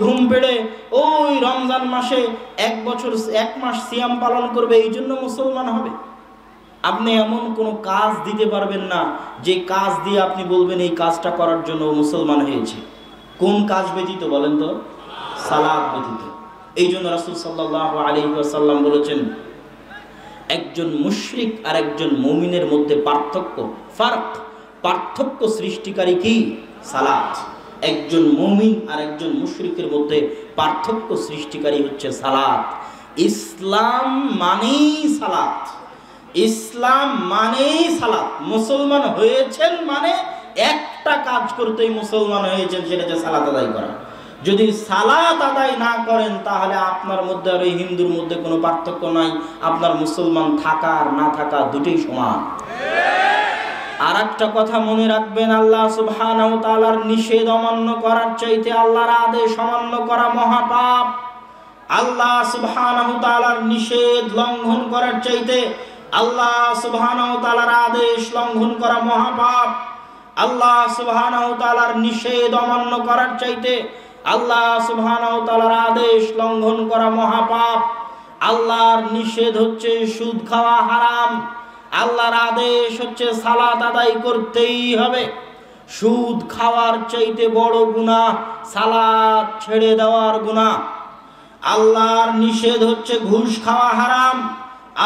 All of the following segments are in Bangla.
ঘুম পেড়ে ওই রমজান মাসে 1 বছর 1 মাস সিয়াম পালন করবে এই জন্য মুসলমান হবে? আপনি এমন কোনো কাজ দিতে পারবেন না যে কাজ দিয়ে আপনি বলবেন এই কাজটা করার জন্য মুসলমান হয়েছে। কোন কাজ ব্যতীত বলেন তো? সালাত ব্যতীত। এই জন্য রাসূল সাল্লাল্লাহু আলাইহি ওয়াসাল্লাম বলেছেন, একজন মুশরিক আর একজন মুমিনের মধ্যে পার্থক্য সৃষ্টিকারী কি? সালাত। একজন মুমিন আর একজন মুশরিকের মধ্যে পার্থক্য সৃষ্টিকারী হচ্ছে সালাত। ইসলাম মানেই সালাত, ইসলাম মানেই সালাত। মুসলমান হয়েছেন মানে একটা কাজ করতেই মুসলমান হয়েছেন, সেটা হচ্ছে সালাত আদায় করা। যদি সালাত আদায় না করেন তাহলে আপনার মধ্যে আর ওই হিন্দুর মধ্যে কোনো পার্থক্য নাই, আপনার মুসলমান থাকা আর না থাকা দুটোই সমান। আর একটা কথা মনে রাখবেন, আল্লাহ সুবহানাহু ওয়া তাআলার নিষেধ অমান্য করার চাইতে আল্লাহর আদেশ অমান্য করা মহাপাপ। আল্লাহ সুবহানাহু ওয়া তাআলার নিষেধ লঙ্ঘন করার চাইতে আল্লাহ সুবহানাহু ওয়া তাআলার আদেশ লঙ্ঘন করা মহাপাপ। আল্লাহ সুবহানাহু ওয়া তাআলার নিষেধ অমান্য করার চাইতে আল্লাহ সুবহানাহু ওয়া তাআলার আদেশ লঙ্ঘন করা মহাপাপ। আল্লাহর নিষেধ হচ্ছে সুদ খাওয়া হারাম, আল্লাহর আদেশ হচ্ছে সালাত আদায় করতেই হবে। সুদ খাওয়ার চাইতে বড় গুনাহ সালাত ছেড়ে দেওয়ার গুনাহ। আল্লাহর নিষেধ হচ্ছে ঘুষ খাওয়া হারাম,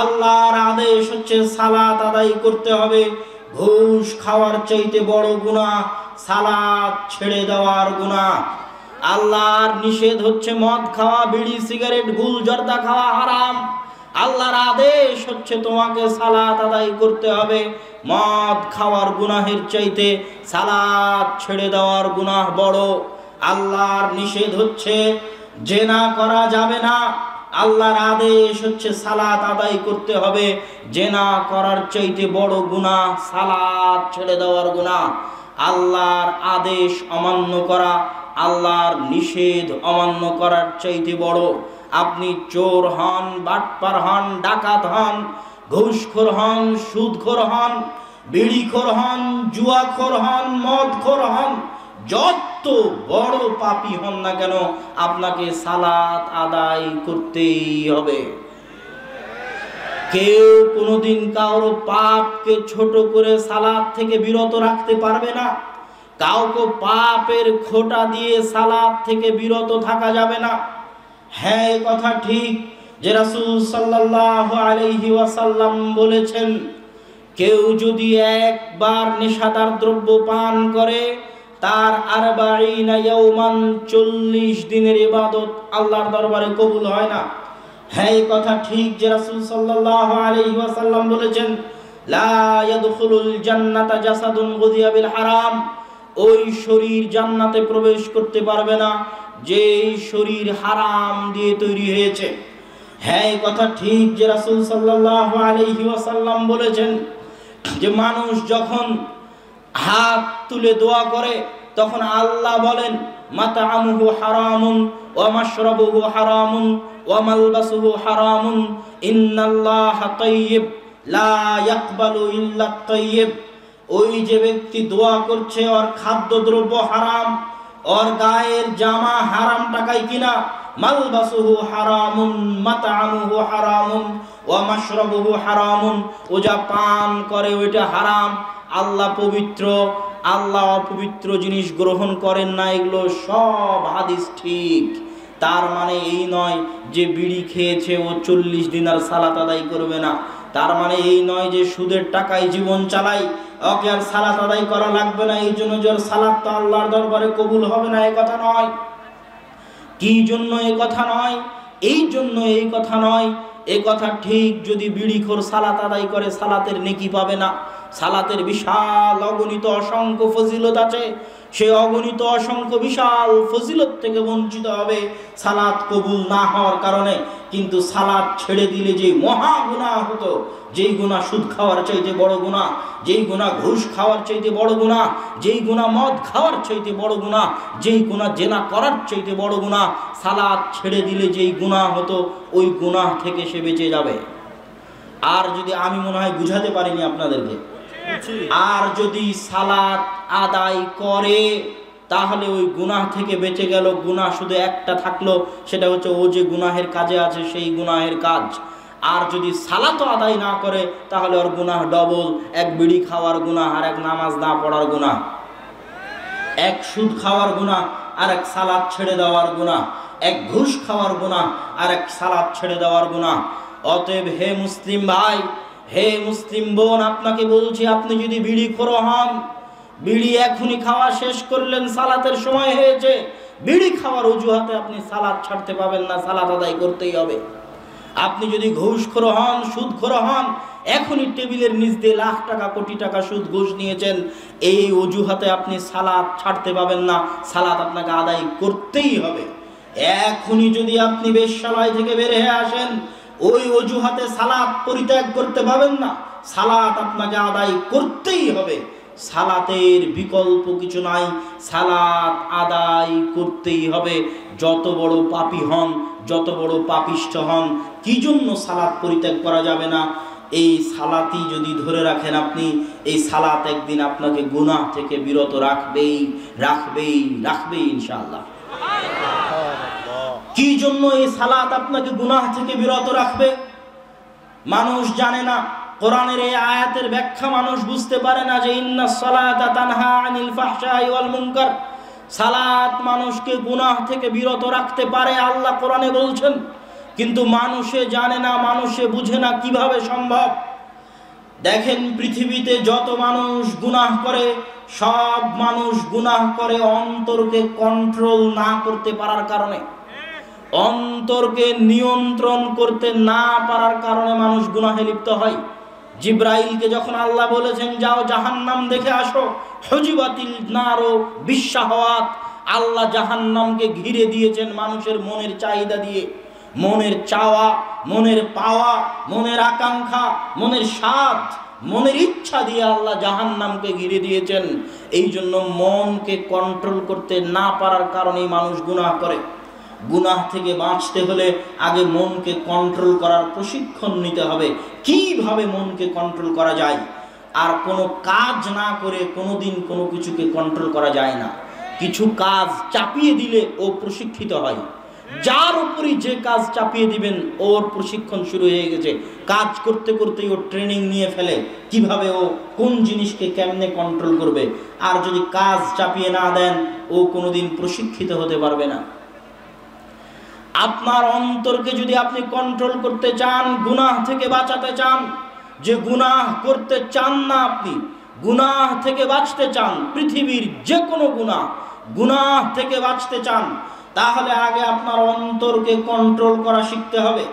আল্লাহর আদেশ হচ্ছে সালাত আদায় করতে হবে। ঘুষ খাওয়ার চাইতে বড় গুনাহ সালাত ছেড়ে দেওয়ার গুনাহ। আল্লাহর নিষেধ হচ্ছে মদ খাওয়া, বিড়ি সিগারেট গুল জর্দা খাওয়া হারাম, আল্লাহর আদেশ হচ্ছে তোমাকে সালাত আদায় করতে হবে। মদ খাওয়ার গুনাহের চাইতে সালাত ছেড়ে দেওয়ার গুনাহ বড়। আল্লাহর নিষেধ হচ্ছে জেনা করা যাবে না, আল্লাহর আদেশ হচ্ছে সালাত আদায় করতে হবে। জেনা করার চাইতে বড় গুনাহ সালাত ছেড়ে দেওয়ার গুনাহ। আল্লাহর আদেশ অমান্য করা আল্লাহর নিষেধ অমান্য করার চাইতে বড়। আপনি চোর হন, বাটপার হন, ডাকাত হন, ঘুষখোর হন, সুদখোর হন, বিড়িখোর হন, জুয়াখোর হন, মদখোর হন, যত বড় পাপী হন না কেন আপনাকে সালাত আদায় করতেই হবে। কেউ কোনোদিন কারো পাপকে ছোট করে সালাত থেকে বিরত রাখতে পারবে না। কাউকে পাপের খোঁটা দিয়ে সালাত থেকে বিরত থাকা যাবে না। হ্যাঁ, এই কথা ঠিক যে রাসূল সাল্লাল্লাহু আলাইহি ওয়াসাল্লাম বলেছেন, কেউ যদি একবার নেশাদার দ্রব্য পান করে তার 40 ইয়াওমান 40 দিনের ইবাদত আল্লাহর দরবারে কবুল হয় না। হ্যাঁ, এই কথা ঠিক যে রাসূল সাল্লাল্লাহু আলাইহি ওয়াসাল্লাম বলেছেন, লা ইয়াদখুলুল জান্নাতা জাসাদুন গুযিয়া বিল হারাম। ওই শরীর জান্নাতে প্রবেশ করতে পারবে না যেই শরীর হারাম দিয়ে তৈরি হয়েছে। হ্যাঁ, এই কথা ঠিক যে রাসূল সাল্লাল্লাহু আলাইহি ওয়াসাল্লাম বলেছেন যে মানুষ যখন হাত তুলে দোয়া করে তখন আল্লাহ বলেন, মাতা'আমুহু হারামুন ওয়া মাশরাবুহু হারামুন ওয়া মালবাসুহু হারামুন ইন্নাল্লাহা তাইয়্যিব লা ইয়াকবালু ইল্লা তাইয়্যিব। ওই যে ব্যক্তি দোয়া করছে ওর খাদ্যদ্রব্য হারাম, ওর গায়ের জামা হারাম টাকায় কিনা, মালবাসুহু হারামুন মাতা'আমুহু হারামুন ওয়া মাশরাবুহু হারামুন, ও যা পান করে ওইটা হারাম। আল্লাহ পবিত্র, আল্লাহ অপবিত্র জিনিস গ্রহণ করেন না। এগুলো সব হাদিস ঠিক। তার মানে এই নয় যে বিড়ি খেয়েছে ও 40 দিন আর সালাত আদায় করবে না। তার মানে এই নয় যে সুদের টাকায় জীবন চালাই ওকে আর সালাত আদায় করা লাগবে না, এই জন্য যে সালাত তো আল্লাহর দরবারে কবুল হবে না, এই কথা নয়। কি জন্য এই কথা নয়? এই জন্য এই কথা নয়। এই কথা ঠিক, যদি বিড়িখোর সালাত আদায় করে সালাতের নেকি পাবে না। সালাতের বিশাল অগণিত অসংখ্য ফজিলত আছে, সে অগণিত অসংখ্য বিশাল ফজিলত থেকে বঞ্চিত হবে সালাত কবুল না হওয়ার কারণে। কিন্তু সালাত ছেড়ে দিলে যে মহা গুনাহ হতো, যেই গুনাহ সুদ খাওয়ার চাইতে বড় গুনাহ, যেই গুনাহ ঘুষ খাওয়ার চাইতে বড় গুনাহ, যেই গুনাহ মদ খাওয়ার চাইতে বড় গুনাহ, যেই গুনাহ জেনা করার চাইতে বড় গুনাহ, সালাত ছেড়ে দিলে যেই গুনাহ হতো ওই গুনাহ থেকে সে বেঁচে যাবে। আর যদি আমি মনে হয় বুঝাতে পারিনি আপনাদেরকে, আর যদি সালাত আদায় করে তাহলে ওই গুনাহ থেকে বেঁচে গেল। গুনাহ শুধু একটা থাকলো, সেটা হচ্ছে ও যে গুনাহের কাজে আছে সেই গুনাহের কাজ। আর যদি সালাত আদায় না করে তাহলে ওর গুনাহ ডবল, এক বিড়ি খাওয়ার গুনাহ আর এক নামাজ না পড়ার গুনাহ, এক সুদ খাওয়ার গুনাহ আর এক সালাত ছেড়ে দেওয়ার গুনাহ, এক ঘুষ খাওয়ার গুনাহ আর এক সালাত ছেড়ে দেওয়ার গুনাহ। অতএব হে মুসলিম ভাই, হে মুসলিম বোন, আপনাকে বলছি, আপনি যদি বিড়িখোর হন, বিড়ি এখনই খাওয়া শেষ করলেন, সালাতের সময় হয়েছে, বিড়ি খাওয়ার অজুহাতে আপনি সালাত ছাড়তে পাবেন না, সালাত আদায় করতেই হবে। আপনি যদি ঘুষখোর হন, সুদখোর হন, এখনই টেবিলের নিচ দিয়ে লাখ টাকা কোটি টাকা সুদ ঘুষ নিয়েছেন, এই অজুহাতে আপনি সালাত ছাড়তে পাবেন না, সালাত আপনাকে আদায় করতেই হবে। এখনই যদি আপনি বেশ্যালয় থেকে বের হয়ে আসেন, ওই অজুহাতে সালাত পরিত্যাগ করতে পাবেন না, সালাত আপনাকে আদায় করতেই হবে। সালাতের বিকল্প কিছু নাই, সালাত আদায় করতেই হবে। যত বড় পাপী হন, যত বড় পাপিষ্ঠ হন, কি জন্য সালাত পরিত্যাগ করা যাবে না? এই সালাতই যদি ধরে রাখেন আপনি, এই সালাত একদিন আপনাকে গুনাহ থেকে বিরত রাখবেই রাখবেই রাখবেই ইনশাআল্লাহ। কি জন্য এই সালাত আপনাকে গুনাহ থেকে বিরত রাখবে? মানুষ জানে না। কোরআনের এই আয়াতের ব্যাখ্যা মানুষ বুঝতে পারে না যে ইন্নাস সালাতা তানহা আনিল ফাহশাই ওয়াল মুনকার, সালাত মানুষকে গুনাহ থেকে বিরত রাখতে পারে, আল্লাহ কোরআনে বলছেন। কিন্তু মানুষে জানে না, মানুষে বুঝে না। কিভাবে সম্ভব? দেখেন, পৃথিবীতে যত মানুষ গুনাহ করে, সব মানুষ গুনাহ করে অন্তরকে কন্ট্রোল না করতে পারার কারণে, অন্তরকে নিয়ন্ত্রণ করতে না পারার কারণে মানুষ গুনাহে লিপ্ত হয়। জিব্রাইলকে যখন আল্লাহ বলেছেন যাও জাহান্নাম দেখে আসো, হুজিবাতিল নারু বিশাহাওয়াত, আল্লাহ জাহান্নামকে ঘিরে দিয়েছেন মানুষের মনের চাহিদা দিয়ে, মনের চাওয়া, মনের পাওয়া, মনের আকাঙ্ক্ষা, মনের স্বাদ, মনের ইচ্ছা দিয়ে আল্লাহ জাহান্নামকে ঘিরে দিয়েছেন। এই জন্য মনকে কন্ট্রোল করতে না পারার কারণেই মানুষ গুনাহ করে। গুনাহ থেকে বাঁচতে হলে আগে মনকে কন্ট্রোল করার প্রশিক্ষণ নিতে হবে, কিভাবে মনকে কন্ট্রোল করা যায়। আর কোনো কাজ না করে কোনোদিন কোনো কিছুকে কন্ট্রোল করা যায় না। কিছু কাজ চাপিয়ে দিলে ও প্রশিক্ষিত হয়। যার উপরই যে কাজ চাপিয়ে দিবেন, ওর প্রশিক্ষণ শুরু হয়ে গেছে। কাজ করতে করতেই ও ট্রেনিং নিয়ে ফেলে কিভাবে ও কোন জিনিসকে কেমনে কন্ট্রোল করবে। আর যদি কাজ চাপিয়ে না দেন, ও কোনোদিন প্রশিক্ষিত হতে পারবে না। আপনার অন্তরকে যদি আপনি কন্ট্রোল করতে চান, গুনাহ থেকে বাঁচাতে চান, যে গুনাহ করতে চান না, আপনি গুনাহ থেকে বাঁচতে চান, পৃথিবীর যে কোনো গুনাহ থেকে বাঁচতে চান, তাহলে আগে আপনার অন্তরকে কন্ট্রোল করা শিখতে হবে।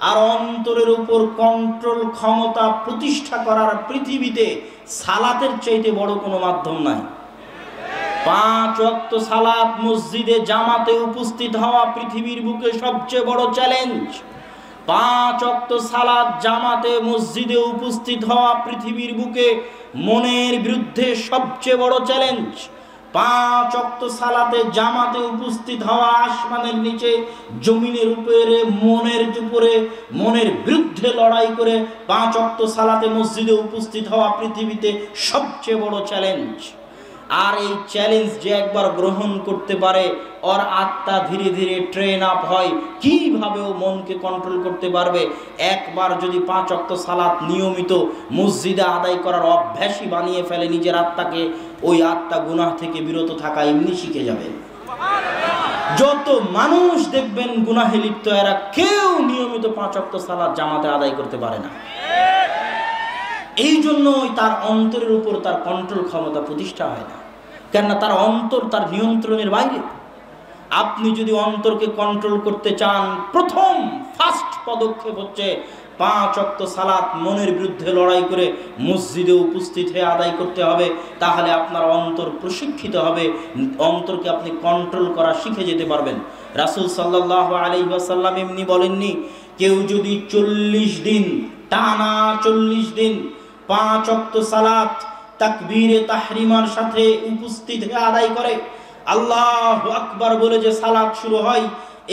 আর অন্তরের উপর কন্ট্রোল ক্ষমতা প্রতিষ্ঠা করার পৃথিবীতে সালাতের চাইতে বড় কোনো মাধ্যম নাই। 5 ওয়াক্ত সালাত মসজিদে জামাতে উপস্থিত হওয়া পৃথিবীর বুকে সবচেয়ে বড় চ্যালেঞ্জ। 5 ওয়াক্ত সালাত জামাতে মসজিদে উপস্থিত হওয়া পৃথিবীর বুকে মনের বিরুদ্ধে সবচেয়ে বড় চ্যালেঞ্জ। 5 ওয়াক্ত সালাতে জামাতে উপস্থিত হওয়া আসমানের নিচে জমিনের উপরে মনের বিরুদ্ধে লড়াই করে 5 ওয়াক্ত সালাতে মসজিদে উপস্থিত হওয়া পৃথিবীতে সবচেয়ে বড় চ্যালেঞ্জ। আর এই চ্যালেঞ্জ যে একবার গ্রহণ করতে পারে, ওর আত্মা ধীরে ধীরে ট্রেন আপ হয়, কিভাবে ও মনকে কন্ট্রোল করতে পারবে। একবার যদি 5 ওয়াক্ত সালাত নিয়মিত মসজিদে আদায় করার অভ্যাসই বানিয়ে ফেলে নিজের আত্মাকে, ওই আত্মা গুনাহ থেকে বিরত থাকা এমনি শিখে যাবে। যত মানুষ দেখবেন গুনাহে লিপ্ত, এরা কেউ নিয়মিত 5 ওয়াক্ত সালাত জামাতে আদায় করতে পারে না। এই জন্যই তার অন্তরের উপর তার কন্ট্রোল ক্ষমতা প্রতিষ্ঠা হয় না, কেননা তার অন্তর তার নিয়ন্ত্রণের বাইরে। আপনি যদি অন্তরকে কন্ট্রোল করতে চান, প্রথম ফার্স্ট পদক্ষেপ হচ্ছে 5 ওয়াক্ত সালাত মনের বিরুদ্ধে লড়াই করে মসজিদে উপস্থিত হয়ে আদায় করতে হবে। তাহলে আপনার অন্তর প্রশিক্ষিত হবে, অন্তরকে আপনি কন্ট্রোল করা শিখে যেতে পারবেন। রাসূল সাল্লাল্লাহু আলাইহি ওয়াসাল্লাম এমনি বলেননি, কেউ যদি 40 দিন টানা 40 দিন 5 ওয়াক্ত সালাত তাকবীরে তাহরিমার সাথে উপস্থিত হয়ে আদায় করে, আল্লাহু আকবার বলে যে সালাত শুরু হয়,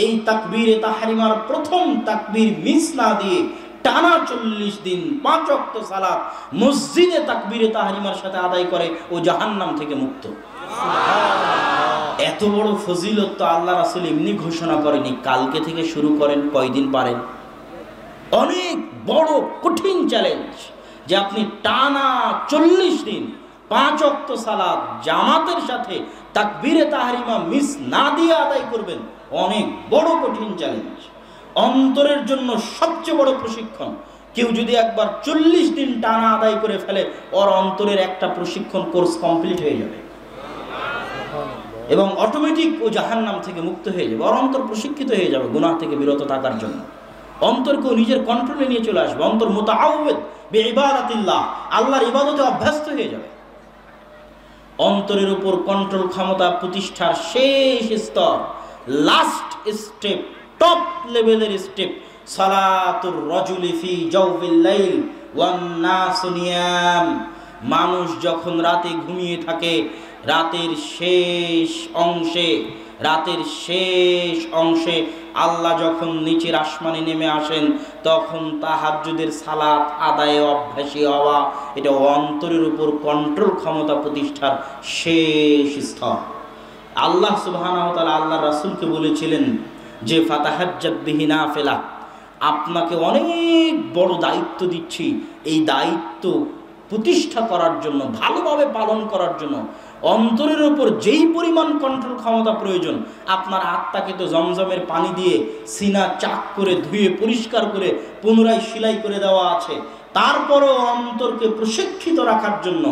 এই তাকবীরে তাহরিমার প্রথম তাকবীর মিস না দিয়ে টানা 40 দিন 5 ওয়াক্ত সালাত মসজিদে তাকবীরে তাহরিমার সাথে আদায় করে, ও জাহান্নাম থেকে মুক্ত। সুবহানাল্লাহ। এত বড় ফজিলত তো আল্লাহ রাসূল এমনি ঘোষণা করেনি, কালকে থেকে শুরু করেন, কয়দিন পারেন। অনেক বড় কঠিন চ্যালেঞ্জ যে আপনি টানা 40 দিন 5 ওয়াক্ত সালাত জামাতের সাথে তাকবীরে তাহরিমা মিস না দিয়ে আদায় করবেন। অনেক বড় কঠিন চ্যালেঞ্জ, অন্তরের জন্য সবচেয়ে বড় প্রশিক্ষণ। কেউ যদি একবার 40 দিন টানা আদায় করে ফেলে, ওর অন্তরের একটা প্রশিক্ষণ কোর্স কমপ্লিট হয়ে যাবে এবং অটোমেটিক ও জাহান্নাম থেকে মুক্ত হয়ে যাবে। ওর অন্তর প্রশিক্ষিত হয়ে যাবে গুনাহ থেকে বিরত থাকার জন্য। অন্তরকেও নিজের কন্ট্রোলে নিয়ে চলে আসবে। অন্তর মুতাআউযিদ বিইবাদাতিল্লাহ, আল্লাহর ইবাদতে অভ্যস্ত হয়ে যাবে। অন্তরের উপর কন্ট্রোল ক্ষমতা প্রতিষ্ঠার শেষ স্তর, লাস্ট স্টেপ, টপ লেভেলের স্টেপ, সালাতুর রাজুলি ফি জাওফিল লাইল ওয়ান নাসু নিয়াম। মানুষ যখন রাতে ঘুমিয়ে থাকে, রাতের শেষ অংশে আল্লাহ যখন নিচের আসমানে নেমে আসেন, তখন তাহাজ্জুদের সালাত আদায়ে অভ্যাসী হওয়া, এটা অন্তরের উপর কন্ট্রোল ক্ষমতা প্রতিষ্ঠার শেষ স্তর। আল্লাহ সুবহানাহু ওয়া তাআলা আল্লাহ রাসূলকে বলেছিলেন যে ফাতাহাজ্জাত বিহি নাফিলা, আপনাকে অনেক বড় দায়িত্ব দিচ্ছি, এই দায়িত্ব প্রতিষ্ঠা করার জন্য, ভালোভাবে পালন করার জন্য অন্তরের উপর যেই পরিমাণ কন্ট্রোল ক্ষমতা প্রয়োজন, আপনার আত্মাকে তো জমজমের পানি দিয়ে সিনা চাক করে ধুয়ে পরিষ্কার করে পুনরায় সেলাই করে দেওয়া আছে। তারপরও অন্তরকে প্রশিক্ষিত রাখার জন্য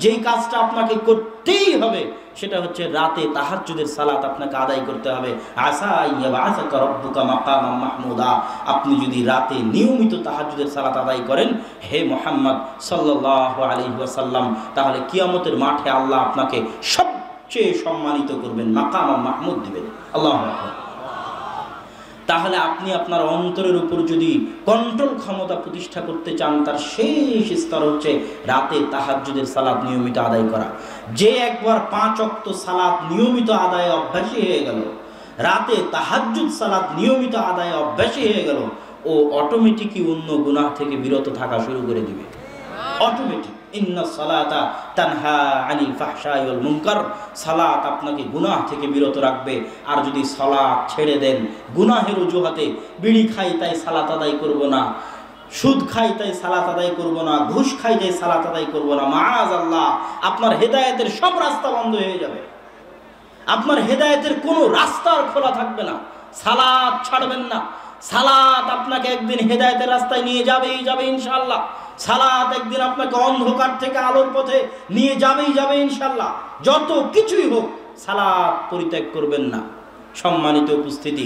যেই কাজটা আপনাকে করতেই হবে, সেটা হচ্ছে রাতে তাহাজ্জুদের সালাত আপনাকে আদায় করতে হবে। আসা ইয়াবাসাকা রাব্বুকা মাকামান মাহমুদা, আপনি যদি রাতে নিয়মিত তাহাজ্জুদের সালাত আদায় করেন হে মুহাম্মদ সাল্লাল্লাহু আলাইহি ওয়াসাল্লাম, তাহলে কিয়ামতের মাঠে আল্লাহ আপনাকে সবচেয়ে সম্মানিত করবেন, মাকামান মাহমুদ দিবেন। আল্লাহু আকবার। তাহলে আপনি আপনার অন্তরের উপর যদি কন্ট্রোল ক্ষমতা প্রতিষ্ঠা করতে চান, তার শেষ স্তর হচ্ছে রাতে তাহাজ্জুদের সালাত নিয়মিত আদায় করা। যে একবার 5 ওয়াক্ত সালাত নিয়মিত আদায়ে অভ্যাসী হয়ে গেল, রাতে তাহাজ্জুদ সালাত নিয়মিত আদায়ে অভ্যাসী হয়ে গেল, ও অটোমেটিকই অন্য গুনাহ থেকে বিরত থাকা শুরু করে দিবে। অটোমেটিক। ইন্নাস সালাতা তানহা আনিল ফাহশাই ওয়াল মুনকার, সালাত আপনাকে গুনাহ থেকে বিরত রাখবে। আর যদি সালাত ছেড়ে দেন গুনাহের অজুহাতে, বিড়ি খাই তাই সালাত আদায় করব না, সুদ খাই তাই সালাত আদায় করব না, ঘুষ খাই তাই সালাত আদায় করব না, মাআযাল্লাহ, আপনার হেদায়েতের সব রাস্তা বন্ধ হয়ে যাবে। আপনার হেদায়েতের কোনো রাস্তা আর খোলা থাকবে না। সালাত ছাড়বেন না। সালাত আপনাকে একদিন হেদায়েতের রাস্তায় নিয়ে যাবে ইনশাআল্লাহ। সালাত একদিন আপনাকে অন্ধকার থেকে আলোর পথে নিয়ে যাবে ইনশাআল্লাহ। যত কিছুই হোক, সালাত পরিত্যাগ করবেন না। সম্মানিত উপস্থিতি,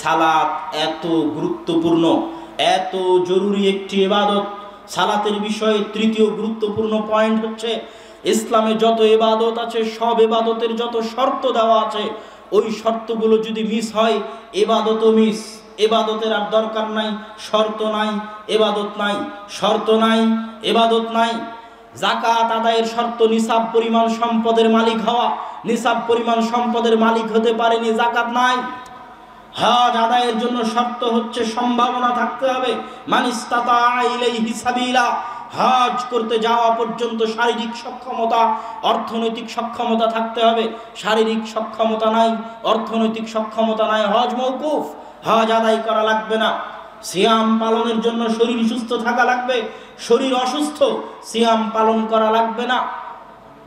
সালাত এত গুরুত্বপূর্ণ, এত জরুরি একটি ইবাদত। সালাতের বিষয়ে তৃতীয় গুরুত্বপূর্ণ পয়েন্ট হচ্ছে, ইসলামে যত ইবাদত আছে, সব ইবাদতের যত শর্ত দেওয়া আছে, ওই শর্তগুলো যদি মিস হয়, ইবাদতও মিস। ইবাদতের আর দরকার নাই, শর্ত নাই, ইবাদত নাই, শর্ত নাই, ইবাদত নাই। যাকাত আদায়ের শর্ত নিসাব পরিমাণ সম্পদের মালিক হওয়া, নিসাব পরিমাণ সম্পদের মালিক হতে পারেনি, যাকাত নাই। হজ আদায়ের জন্য শর্ত হচ্ছে সম্ভাবনা থাকতে হবে, মান ইসতাতা ইলাইহি সাবিলা, হজ করতে যাওয়া পর্যন্ত শারীরিক সক্ষমতা, অর্থনৈতিক সক্ষমতা থাকতে হবে। শারীরিক সক্ষমতা নাই, অর্থনৈতিক সক্ষমতা নাই, হজ মওকুফ, হজ আদায় করা লাগবে না। সিয়াম পালনের জন্য শরীর সুস্থ থাকা লাগবে, শরীর অসুস্থ, সিয়াম পালন করা লাগবে না।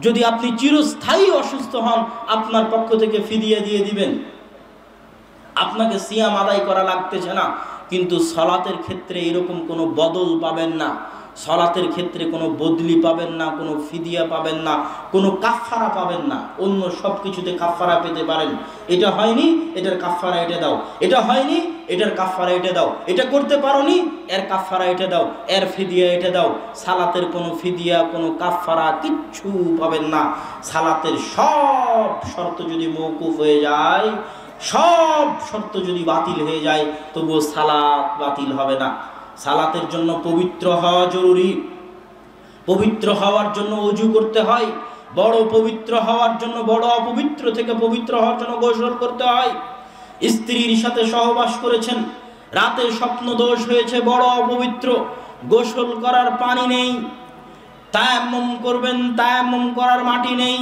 যদি আপনি চিরস্থায়ী অসুস্থ হন, আপনার পক্ষ থেকে ফিদিয়া দিয়ে দিবেন, আপনাকে সিয়াম আদায় করা লাগতেছে না। কিন্তু সলাতের ক্ষেত্রে এরকম কোনো বদল পাবেন না, সলাতের ক্ষেত্রে কোনো বদলি পাবেন না, কোনো ফিদিয়া পাবেন না, কোনো কাফারা পাবেন না। অন্য সব কিছুতে কাফারা পেতে পারেন, এটা হয়নি এটার কাফারা এটা দাও, এটা হয়নি এটার কাফারা এটা দাও, এটা করতে পারোনি এর কাফারা এটা দাও, এর ফিদিয়া এটা দাও। সালাতের কোনো ফিদিয়া, কোনো কাফারা কিচ্ছু পাবেন না। সালাতের সব শর্ত যদি মওকুফ হয়ে যায়, সব শর্ত যদি বাতিল হয়ে যায়, তবুও সালাত বাতিল হবে না। সালাতের জন্য পবিত্র হওয়া জরুরি। পবিত্র হওয়ার জন্য ওযু করতে হয়। বড় পবিত্র হওয়ার জন্য, বড় অপবিত্র থেকে পবিত্র হওয়ার জন্য গোসল করতে হয়। স্ত্রীর সাথে সহবাস করেছেন, রাতে স্বপ্ন দোষ হয়েছে, বড় অপবিত্র, গোসল করার পানি নেই, তায়াম্মুম করবেন, তায়াম্মুম করার মাটি নেই,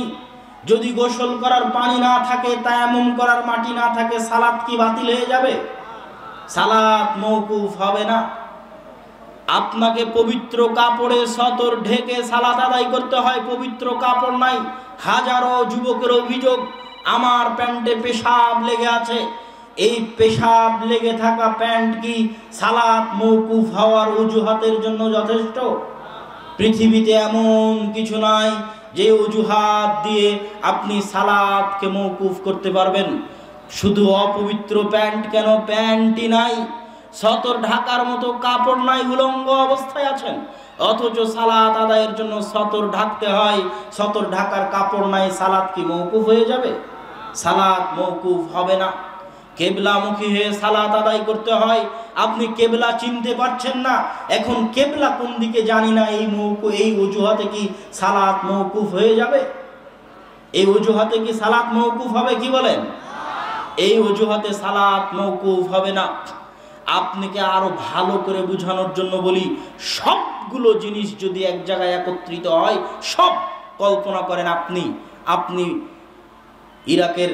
যদি গোসল করার পানি না থাকে, তায়াম্মুম করার মাটি না থাকে, সালাত কি বাতিল হয়ে যাবে? সালাত মওকুফ হবে না। আপনাকে পবিত্র কাপড়ে সতর ঢেকে সালাত আদায় করতে হয়, পবিত্র কাপড় নাই। হাজারো যুবকের অভিযোগ, আমার প্যান্টে পেশাব লেগে আছে। এই পেশাব লেগে থাকা প্যান্ট কি সালাত মওকুফ হওয়ার অজুহাতের জন্য যথেষ্ট? পৃথিবীতে এমন কিছু নাই যে অজুহাত দিয়ে আপনি সালাতকে মওকুফ করতে পারবেন। শুধু অপবিত্র প্যান্ট কেন, প্যান্টই নাই, সতর ঢাকার মতো কাপড় নাই, উলঙ্গ অবস্থায় আছেন, অথচ সালাত আদায়ের জন্য সতর ঢাকতে হয়, সতর ঢাকার কাপড় নাই, সালাত কি মওকুফ হয়ে যাবে? সালাত মওকুফ হবে না। কেবলামুখী হয়ে সালাত আদায় করতে হয়। আপনি কেবলা চিনতে পারছেন না, এখন কেবলা কোন দিকে জানি না, এই অজুহাতে কি সালাত মওকুফ হয়ে যাবে? এই অজুহাতে কি সালাত মওকুফ হবে? কি বলেন? এই অজুহাতে সালাত মওকুফ হবে না। আপনাকে আরো ভালো করে বোঝানোর জন্য বলি, সবগুলো জিনিস যদি এক জায়গায় একত্রিত হয়, সব কল্পনা করেন আপনি ইরাকের,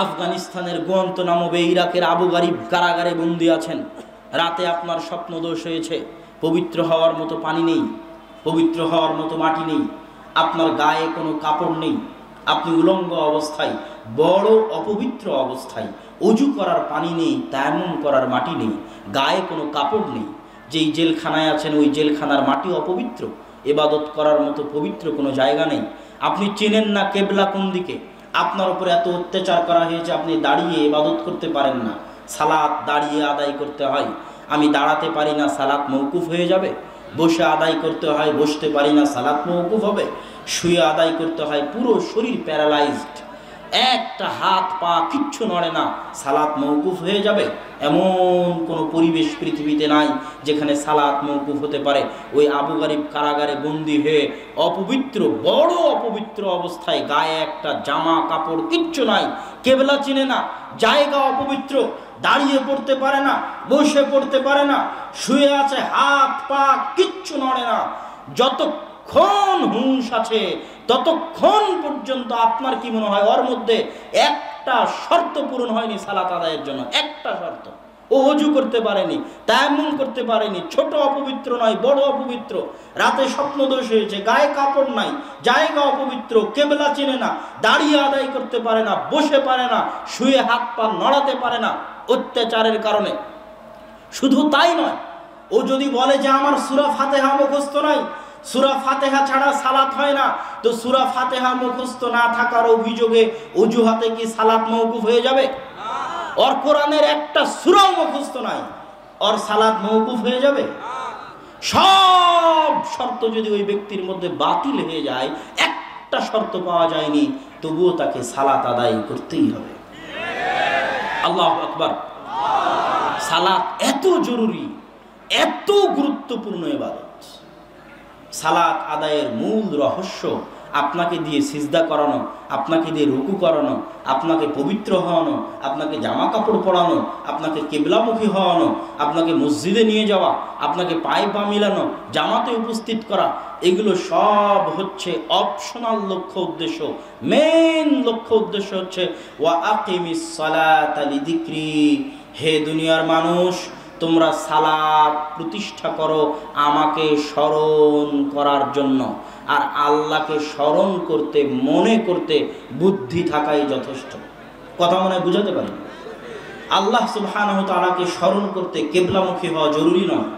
আফগানিস্তানের গুয়ান্তানামো, ইরাকের আবু গারিব কারাগারে বন্দী আছেন। রাতে আপনার স্বপ্নদোষ হয়েছে, পবিত্র হওয়ার মতো পানি নেই, পবিত্র হওয়ার মতো মাটি নেই, আপনার গায়ে কোনো কাপড় নেই, আপনি উলঙ্গ অবস্থায়, বড় অপবিত্র অবস্থায়, অজু করার পানি নেই, তায়াম্মুম করার মাটি নেই, গায়ে কোনো কাপড় নেই। যেই জেলখানায় আছেন ওই জেলখানার মাটি অপবিত্র, ইবাদত করার মতো পবিত্র কোনো জায়গা নেই। আপনি চেনেন না কেবলা কোন দিকে, আপনার উপরে এত অত্যাচার করা হয়েছে, আপনি দাঁড়িয়ে ইবাদত করতে পারেন না, সালাত দাঁড়িয়ে আদায় করতে হয়। আমি দাঁড়াতে পারি না, সালাত মওকুফ হয়ে যাবে? বসে আদায় করতে হয়, বসতে পারি না, সালাত মওকুফ হবে? শুয়ে আদায় করতে হয়, পুরো শরীর প্যারালাইজড, একটা হাত পা কিচ্ছু নড়ে না, সালাত মওকুফ হয়ে যাবে? এমন কোনো পরিবেশ পৃথিবীতে নাই যেখানে সালাত মওকুফ হতে পারে। ওই আবু গারিব কারাগারে বন্দী হয়ে অপবিত্র, বড় অপবিত্র অবস্থায়, গায়ে একটা জামা কাপড় কিচ্ছু নাই, কেবলা চিনে না, জায়গা অপবিত্র, দাঁড়িয়ে পড়তে পারে না, বসে পড়তে পারে না, শুয়ে আছে, হাত পা কিচ্ছু নড়ে না। যতক্ষণ হুঁশ আছে ততক্ষণ পর্যন্ত আপনার কি মনে হয় ওর মধ্যে একটা শর্ত পূরণ হয়নি সালাত আদায়ের জন্য? একটা শর্ত। ও ওযু করতে পারেনি, তায়াম্মুম করতে পারেনি, ছোট অপবিত্র নয়, বড় অপবিত্র, রাতে স্বপ্নদোষ হয়েছে, গায়ে কাপড় নাই, জায়গা অপবিত্র, কেবলা চেনে না, দাঁড়িয়ে আদায় করতে পারে না, বসে পারে না, শুয়ে হাত পা নড়াতে পারে না অত্যাচারের কারণে। শুধু তাই নয়, ও যদি বলে যে আমার সূরা ফাতিহা মুখস্থ নাই, সূরা ফাতিহা ছাড়া সালাত হয় না, তো সূরা ফাতিহা মুখস্থ না থাকার অভিযোগে অজুহাতে কি সালাত মওকুফ হয়ে যাবে? ওর কোরআনের একটা সূরাও মুখস্থ নাই, ওর সালাত মওকুফ হয়ে যাবে? সব শর্ত যদি ওই ব্যক্তির মধ্যে বাতিল হয়ে যায়, একটা শর্ত পাওয়া যায়নি, তবুও তাকে সালাত আদায় করতেই হবে। আল্লাহু আকবার। সালাত এত জরুরি, এত গুরুত্বপূর্ণ ইবাদত। সালাত আদায়ের মূল রহস্য আপনাকে দিয়ে সিজদা করানো, আপনাকে দিয়ে রুকু করানো, আপনাকে পবিত্র হওয়ানো, আপনাকে জামা কাপড় পরানো, আপনাকে কেবলামুখী হওয়ানো, আপনাকে মসজিদে নিয়ে যাওয়া, আপনাকে পায়ে পা মিলানো, জামাতে উপস্থিত করা, এগুলো সব হচ্ছে অপশনাল লক্ষ্য উদ্দেশ্য। মেইন লক্ষ্য উদ্দেশ্য হচ্ছে ওয়া আকিমিস সালাতা লিযিকরি, হে দুনিয়ার মানুষ, তোমরা সালাত প্রতিষ্ঠা করো আমাকে স্মরণ করার জন্য। আর আল্লাহকে স্মরণ করতে, মনে করতে বুদ্ধি থাকাই যথেষ্ট। কথা মনে বুঝাতে পারি? আল্লাহ সুবহানাহু ওয়া তাআলাকে স্মরণ করতে কিবলামুখী হওয়া জরুরি নয়,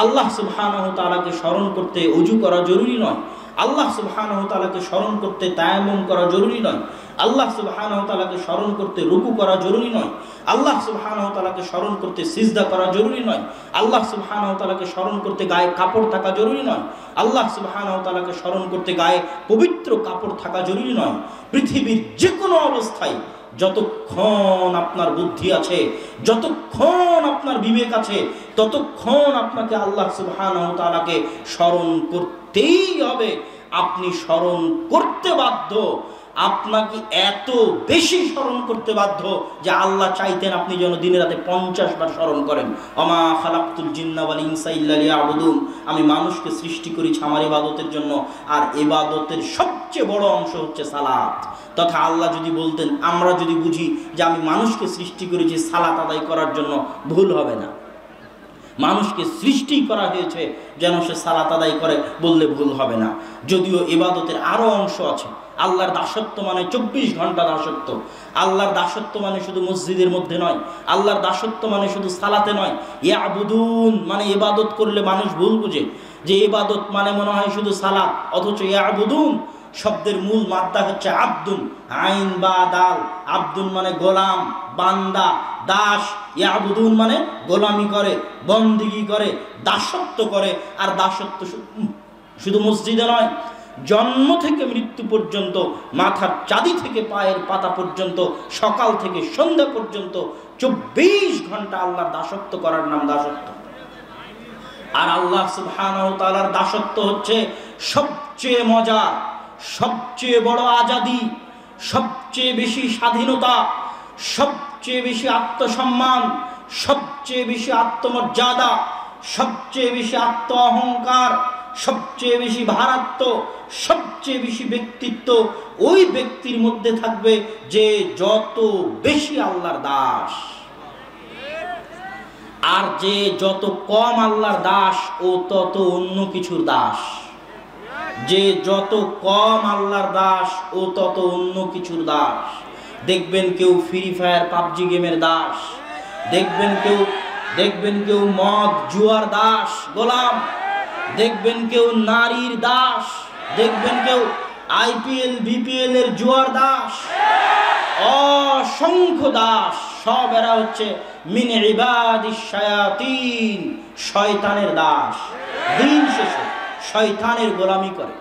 আল্লাহ সুবহানাহু ওয়া তাআলাকে স্মরণ করতে ওযু করা জরুরি নয়, আল্লাহ সুবহানাহু ওয়া তাআলাকে স্মরণ করতে তায়াম্মুম করা জরুরি নয়, আল্লাহ সুবহানাহু ওয়া তাআলাকে স্মরণ করতে রুকু করা জরুরি নয়, আল্লাহ সুবহানাহু ওয়া তাআলাকে স্মরণ করতে সিজদা করা জরুরি নয়, আল্লাহ সুবহানাহু ওয়া তাআলাকে স্মরণ করতে গায়ে কাপড় থাকা জরুরি নয়, আল্লাহ সুবহানাহু ওয়া তাআলাকে স্মরণ করতে গায়ে পবিত্র কাপড় থাকা জরুরি নয়। পৃথিবীর যে কোনো অবস্থায় যতক্ষণ আপনার বুদ্ধি আছে, যতক্ষণ আপনার বিবেক আছে, ততক্ষণ আপনাকে আল্লাহ সুবহানাহু ওয়া তাআলাকে স্মরণ করতেই হবে। আপনি স্মরণ করতে বাধ্য, আপনাকে এত বেশি স্মরণ করতে বাধ্য যে আল্লাহ চাইতেন আপনি যেন দিনে রাতে 50 বার স্মরণ করেন। ওমা খালাকতুল জিন্না ওয়াল ইনসা ইল্লা লিয়াবুদুন, আমি মানুষকে সৃষ্টি করেছি আমার ইবাদতের জন্য। আর ইবাদতের সবচেয়ে সবচেয়ে বড় অংশ হচ্ছে সালাত। তথা আল্লাহ যদি বলতেন, আমরা যদি বুঝি যে আমি মানুষকে সৃষ্টি করেছি সালাত আদায় করার জন্য, ভুল হবে না। মানুষকে সৃষ্টি করা হয়েছে যেন সে সালাত আদায় করে, বললে ভুল হবে না। যদিও ইবাদতের আরো অংশ আছে। আল্লাহর দাসত্ব মানে 24 ঘন্টা দাসত্ব। আল্লাহর দাসত্ব মানে শুধু মসজিদের মধ্যে নয়, আল্লাহর দাসত্ব মানে শুধু সালাতে নয়। ইয়াবুদুন মানে ইবাদত করলে মানুষ ভুল বুঝে যে ইবাদত মানে মনে হয় শুধু সালাত, অথচ ইয়াবুদুন শব্দের মূল মাদ্দা হচ্ছে আব্দুন, আইন বা দাল। আব্দুন মানে গোলাম, বান্দা, দাস। ইয়াবুদুন মানে গোলামি করে, বন্দিগি করে, দাসত্ব করে। আর দাসত্ব শুধু মসজিদে নয়, জন্ম থেকে মৃত্যু পর্যন্ত, মাথার চাঁদি থেকে পায়ের পাতা পর্যন্ত, সকাল থেকে সন্ধ্যা পর্যন্ত 24 ঘন্টা আল্লাহর দাসত্ব করার নাম দাসত্ব। আর আল্লাহ সুবহানাহু ওয়া তাআলার দাসত্ব হচ্ছে সবচেয়ে মজার, সবচেয়ে বড় আজাদি, সবচেয়ে বেশি স্বাধীনতা, সবচেয়ে বেশি আত্মসম্মান, সবচেয়ে বেশি আত্মমর্যাদা, সবচেয়ে বেশি আত্ম অহংকার, সবচেয়ে বেশি ভারাত্ম, সবচেয়ে বেশি ব্যক্তিত্ব ওই ব্যক্তির মধ্যে থাকবে যে যত বেশি আল্লাহর দাস। আর যে যত কম আল্লাহর দাস ও তত অন্য কিছুর দাস। যে যত কম আল্লাহর দাস ও তত অন্য কিছুর দাস। দেখবেন কেউ ফ্রি ফায়ার পাবজি গেমের দাস, দেখবেন কেউ মদ জুয়ার দাস গোলাম, দেখবেন কেউ নারীর দাস, দেখবেন কেউ আইপিএল বিপিএল এর জুয়ার দাস। অসংখ্য দাস, সব এরা হচ্ছে মিন ইবাদিশ শায়াতিন, শয়তানের দাস। দিন শেষে শয়তানের গোলামি করে।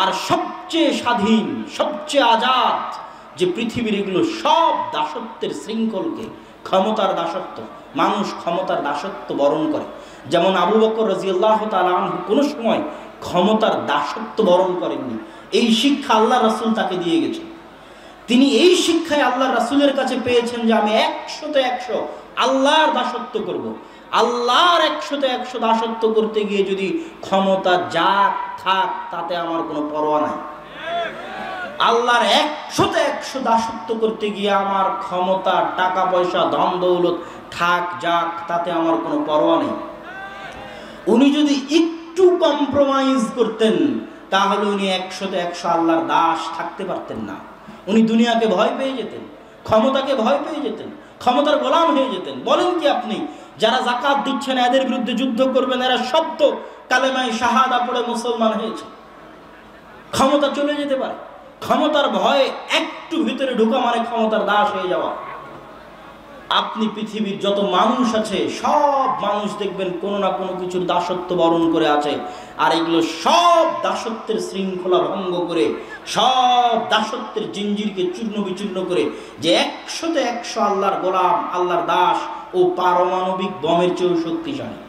আর সবচেয়ে স্বাধীন, সবচেয়ে আজাদ যে পৃথিবীর, এগুলো সব দাসত্বের শৃঙ্খলকে, ক্ষমতার দাসত্ব। মানুষ ক্ষমতার দাসত্ব বরণ করে। যেমন আবু বকর রাদিয়াল্লাহু তাআলা আনহু কোনো সময় ক্ষমতার দাসত্ব বরণ করেননি। এই শিক্ষা আল্লাহ রাসূল তাকে দিয়ে গেছে। তিনি এই শিক্ষায় আল্লাহ রাসূলের কাছে পেয়েছেন যে আমি 100তে 100 আল্লাহর দাসত্ব করব। আল্লাহর 100তে 100 দাসত্ব করতে গিয়ে যদি ক্ষমতা যা থাক তাতে আমার কোনো পরোয়া নাই। আল্লাহর 100তে 100 দাসত্ব করতে গিয়ে আমার ক্ষমতা, টাকা পয়সা, ধন দৌলত থাক যাক তাতে আমার কোনো পরোয়া নেই। উনি যদি একটু কম্প্রোমাইজ করতেন তাহলে উনি 100তে 100 আল্লাহর দাস থাকতে পারতেন না। উনি দুনিয়াকে ভয় পেয়ে যেতেন, ক্ষমতাকে ভয় পেয়ে যেতেন, ক্ষমতার গোলাম হয়ে যেতেন। বলেন কি আপনি, যারা যাকাত দিচ্ছেন এদের বিরুদ্ধে যুদ্ধ করবেন, এরা সব তো কালেমায়ে শাহাদা পড়ে মুসলমান হয়েছে। ক্ষমতা চলে যেতে পারে। ক্ষমতার ভয়ে একটু ভিতরে ঢোকা মানে ক্ষমতার দাস হয়ে যাওয়া। আপনি পৃথিবীর যত মানুষ আছে সব মানুষ দেখবেন কোনো না কোনো কিছুর দাসত্ব বরণ করে আছে। আর এগুলো সব দাসত্বের শৃঙ্খলা ভঙ্গ করে, সব দাসত্বের জিঞ্জিরকে চূর্ণ বিচূর্ণ করে যে 100তে 100 আল্লাহর গোলাম, আল্লাহর দাস ও পারমাণবিক বমের চেয়েও শক্তিশালী।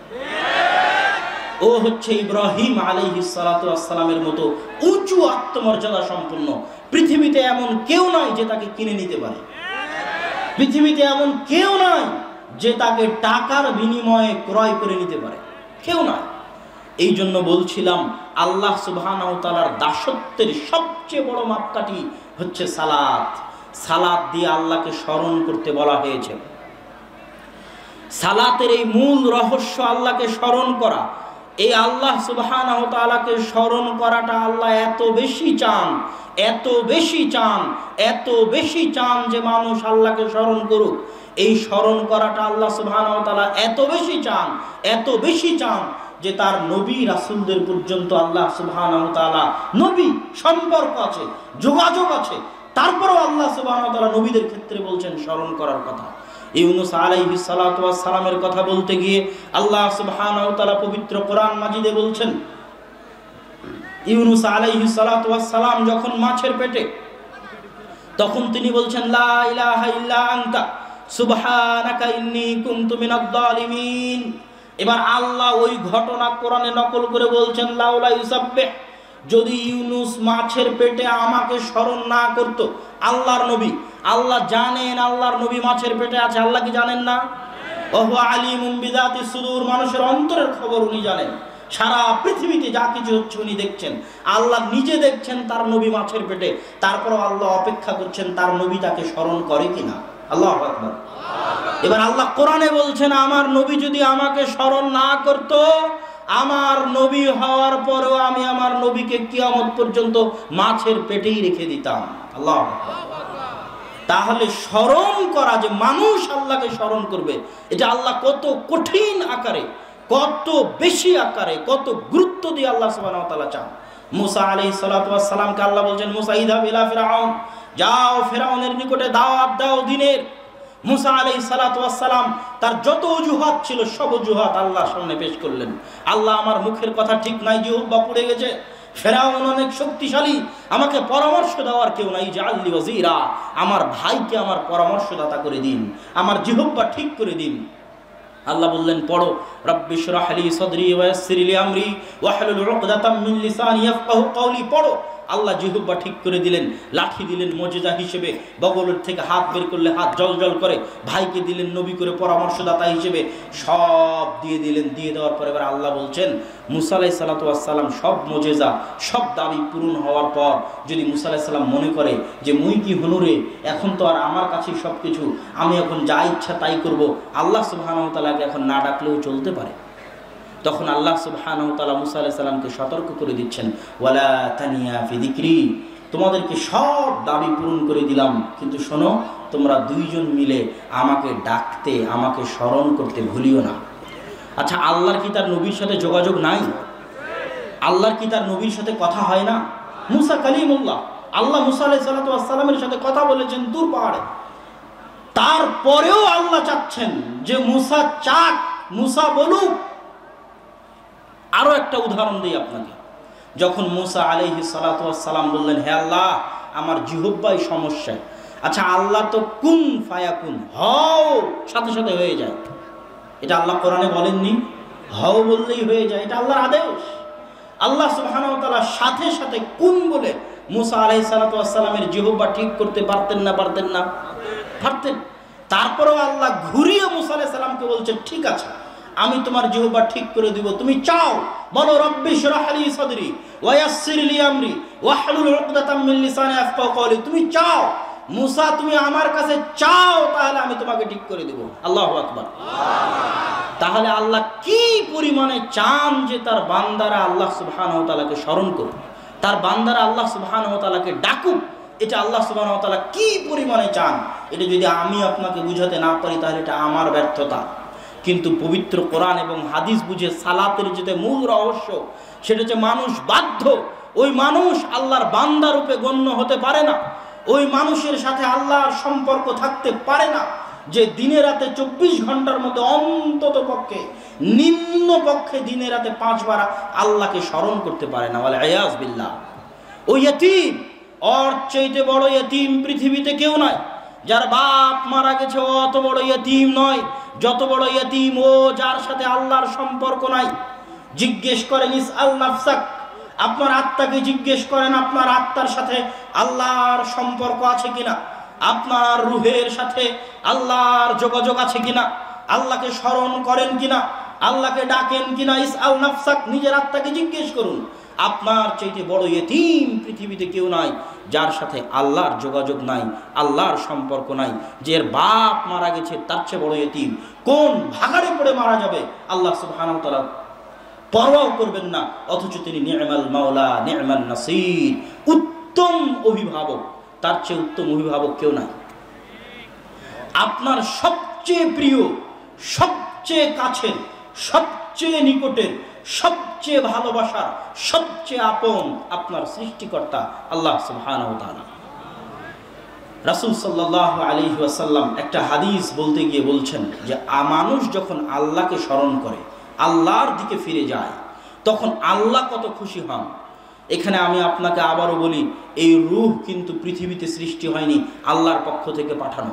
ও হচ্ছে ইব্রাহিম আলাইহিস সালাতু ওয়াস সালামের মতো উঁচু আত্মমর্যাদা সম্পন্ন। পৃথিবীতে এমন কেউ নাই যে তাকে কিনে নিতে পারে। পৃথিবীতে এমন কেউ নাই যে তাকে টাকার বিনিময়ে ক্রয় করে নিতে পারে, কেউ নাই। এই জন্য বলছিলাম আল্লাহ সুবহানাহু ওয়া তাআলার দাসত্বের সবচেয়ে বড় মাপকাঠি হচ্ছে সালাত। সালাত দিয়ে আল্লাহকে স্মরণ করতে বলা হয়েছে। সালাতের এই মূল রহস্য আল্লাহকে স্মরণ করা। এই আল্লাহ সুবহানাহু ওয়া তাআলাকে স্মরণ করাটা আল্লাহ এত বেশি চান, এত বেশি চান, এত বেশি চান যে মানুষ আল্লাহকে স্মরণ করুক। এই স্মরণ করাটা আল্লাহ সুবহানাহু ওয়া তাআলা এত বেশি চান, এত বেশি চান যে তার নবী রাসূলদের পর্যন্ত আল্লাহ সুবহানাহু ওয়া তাআলা, নবী সম্পর্ক আছে, যোগাযোগ আছে, তারপরেও আল্লাহ সুবহানাহু ওয়া তাআলা নবীদের ক্ষেত্রে বলছেন স্মরণ করার কথা। ইউনূস আলাইহিস সালাতু ওয়াস সালামের কথা বলতে গিয়ে আল্লাহ সুবহানাহু ওয়া তাআলা পবিত্র কোরআন মাজিদে বলছেন, ইউনূস আলাইহিস সালাতু ওয়াস সালাম যখন মাছের পেটে, তখন তিনি বলছেন লা ইলাহা ইল্লা আনতা সুবহানাকা ইন্নী কুনতু মিনাজ জালিমিন। এবার আল্লাহ ওই ঘটনা কোরআনে নকল করে বলছেন লাউলা ইউসাব্বিহ, যদি ইউনূস মাছের পেটে আমাকে স্মরণ না করত। আল্লাহর নবী, আল্লাহ জানেন আল্লাহর নবী মাছের পেটে আছে, আল্লাহ কি জানেন না? ওয়া হুয়া আলিমুম বিযাতিস সুদূর, মানুষের অন্তরের খবর উনি জানেন। সারা পৃথিবীতে যা কিছু হচ্ছে উনি দেখছেন, আল্লাহ নিজে দেখছেন তার নবী মাছের পেটে, তারপরও আল্লাহ অপেক্ষা করছেন তার নবী তাকে স্মরণ করে কিনা। আল্লাহু আকবার। এবার আল্লাহ কোরআনে বলছেন, আমার নবী যদি আমাকে স্মরণ না করত, আমার নবী হওয়ার পরেও আমি আমার নবীকে কিয়ামত পর্যন্ত মাছের পেটেই রেখে দিতাম। আল্লাহু আকবার। তাহলে স্মরণ করা, যে মানুষ আল্লাহকে স্মরণ করবে, এটা আল্লাহ কত কঠিন আকারে, কত বেশি আকারে, কত গুরুত্ব দিয়ে আল্লাহ সুবহানাহু ওয়া তাআলা চান। মুসা আলাইহিস সালাতু ওয়াস সালামকে আল্লাহ বলছেন, মুসা ইযহাব ইলা ফিরআউন, যাও ফিরআউনের নিকটে দাওয়াত দাও দিনের। মুসা আলাইহিস সালাতু ওয়াস সালাম তার যত অজুহাত ছিল সব অজুহাত আল্লাহর সামনে পেশ করলেন। আল্লাহ, আমার মুখের কথা ঠিক নাই, জিহ্বা পুড়ে গেছে, ফেরাউন অনেক শক্তিশালী, আমাকে পরামর্শ দেওয়ার কেউ নাই, জাআল্লি ওয়াজিরা, আমার ভাইকে আমার পরামর্শদাতা করে দিন, আমার জিহ্বা ঠিক করে দিন। আল্লাহ বললেন, পড়ো, রব্বি ইশরাহ লি সাদরি ওয়া ইয়াসসির লি আমরি ওয়াহলুল উকদাতাম মিন লিসানি ইয়াফকাহু কওলি। পড়ো। আল্লাহ জিহ্বা ঠিক করে দিলেন, লাঠি দিলেন মুজিজা হিসেবে, বগলের থেকে হাত বের করলে হাত জলজল করে, ভাইকে দিলেন নবী করে পরামর্শদাতা হিসেবে, সব দিয়ে দিলেন। দিয়ে দেওয়ার পরে এবার আল্লাহ বলছেন, মুসা আলাইহিস সালাতু ওয়াস সালাম সব মুজিজা, সব দাবি পূরণ হওয়ার পর যদি মুসা আলাইহিস সালাম মনে করে যে মুই কি হনুরে, এখন তো আর আমার কাছে সব কিছু, আমি এখন যা ইচ্ছা তাই করব, আল্লাহ সুবহানাহু ওয়া তাআলাকে এখন না ডাকলেও চলতে পারে। তখন আল্লাহ সুবহানাহু ওয়া তাআলা মুসা আলাইহিস সালামকে সতর্ক করে দিচ্ছেন, ওয়ালা তানিয়া ফি যিকরি, তোমাদেরকে সব দাবি পূরণ করে দিলাম, কিন্তু শোনো, তোমরা দুইজন মিলে আমাকে ডাকতে, আমাকে স্মরণ করতে ভুলিও না। আচ্ছা, আল্লাহর কি তার নবীর সাথে যোগাযোগ নাই? আল্লাহর কি তার নবীর সাথে কথা হয় না? মুসা কালিমুল্লাহ, আল্লাহ মুসা আলাইহিস সালাতু ওয়াস সালামের সাথে কথা বলেছেন দূর পাহাড়ে। তারপরেও আল্লাহ চাচ্ছেন যে মুসা চাক, মুসা বলুক। আরো একটা উদাহরণ দিই আপনাকে। যখন মুসা আলাইহিস সালাতু ওয়াস সালাম বললেন, হে আল্লাহ, আমার জিহ্বায় সমস্যা। আচ্ছা, আল্লাহ তো কুন ফায়াকুন, হও, সাথে সাথে হয়ে যায়। এটা আল্লাহ কোরআনে বলেননি? হও বললেই হয়ে যায়, এটা আল্লাহর আদেশ। আল্লাহ সুবহানাহু ওয়া তাআলা সাথে সাথে কুন বলে মুসা আলাইহিস সালাতু ওয়াস সালামের জিহ্বা ঠিক করতে পারতেন না? পারতেন না? পারতেন। তারপরেও আল্লাহ ঘুরিয়ে মুসা আলাইহিস সালামকে বলছেন, ঠিক আছে, আমি তোমার জিহ্বা ঠিক করে দিব, তুমি চাও, বলো রব্বি ইশরাহ লি সাদরি ওয়া ইয়াসসির লি আমরি ওয়াহলুল উকদাতাম মিন লিসানি ইয়াফকাহু কওলি। তুমি চাও মুসা, তুমি আমার কাছে চাও, তাহলে আমি তোমাকে ঠিক করে দেব। আল্লাহু আকবার। তাহলে আল্লাহ কি পরিমাণে চান যে তার বান্দারা আল্লাহ সুবহানাহু ওয়া তাআলাকে স্মরণ করুক, তার বান্দারা আল্লাহ সুবহানাহু ওয়া তাআলাকে ডাকুক। এটা আল্লাহ সুবহানাহু ওয়া তাআলা কি পরিমাণে চান, এটা যদি আমি আপনাকে বুঝাতে না পারি তাহলে এটা আমার ব্যর্থতা। কিন্তু পবিত্র কোরআন এবং হাদিস বুঝে সালাতের যেটা মূল রহস্য, সেটা হচ্ছে মানুষ বাধ্য, ওই মানুষ আল্লাহর বান্দা রূপে গণ্য হতে পারে না, ওই মানুষের সাথে আল্লাহর সম্পর্ক থাকতে পারে না যে দিনে রাতে 24 ঘন্টার মধ্যে অন্তত পক্ষে, নিম্ন পক্ষে দিনে রাতে 5 বার আল্লাহকে স্মরণ করতে পারে না। ওয়াল ইয়াজ বিল্লাহ। ওই ইয়তীম, ওর চাইতে বড় ইয়তীম পৃথিবীতে কেউ নাই। যার বাপ মারা গেছে ও অত বড় ইয়তীম নয়, যত বড় ইয়তীম ও যার সাথে আল্লাহর সম্পর্ক নাই। জিজ্ঞেস করেন, ইসআল নাফসাক, আপনার আত্মাকে জিজ্ঞেস করেন, আপনার আত্মার সাথে আল্লাহর সম্পর্ক আছে কিনা, আপনার রুহের সাথে আল্লাহর যোগাযোগ আছে কিনা, আল্লাহকে স্মরণ করেন কিনা, আল্লাহকে ডাকেন কিনা। ইসআল নাফসাক, নিজের আত্মাকে জিজ্ঞেস করুন। আপনার চাইতে বড় ইয়তীম পৃথিবীতে কেউ নাই যার সাথে আল্লাহর যোগাযোগ নাই, আল্লাহর সম্পর্ক নাই। যে বাপ মারা গেছে তার চেয়ে বড় ইয়তীম কোন ভাগাড়ে পড়ে মারা যাবে আল্লাহ সুবহানাহু ওয়া তাআলা পরোয়াও করবেন না, অথচ তিনি নি'মাল মাওলা নি'মান নাসির, উত্তম অভিভাবক, তার চেয়ে উত্তম অভিভাবক কেউ নাই। আপনার সবচেয়ে প্রিয়, সবচেয়ে কাছের, সবচেয়ে নিকটের, সবচেয়ে ভালোবাসার, সবচেয়ে আপন আপনার সৃষ্টিকর্তা আল্লাহ সুবহানাহু ওয়া তাআলা। রাসূল সাল্লাল্লাহু আলাইহি ওয়াসাল্লাম একটা হাদিস বলতে গিয়ে বলছেন যে মানুষ যখন আল্লাহকে স্মরণ করে, আল্লাহর দিকে ফিরে যায়, তখন আল্লাহ কত খুশি হন। এখানে আমি আপনাকে আবারও বলি, এই রূহ কিন্তু পৃথিবীতে সৃষ্টি হয়নি, আল্লাহর পক্ষ থেকে পাঠানো।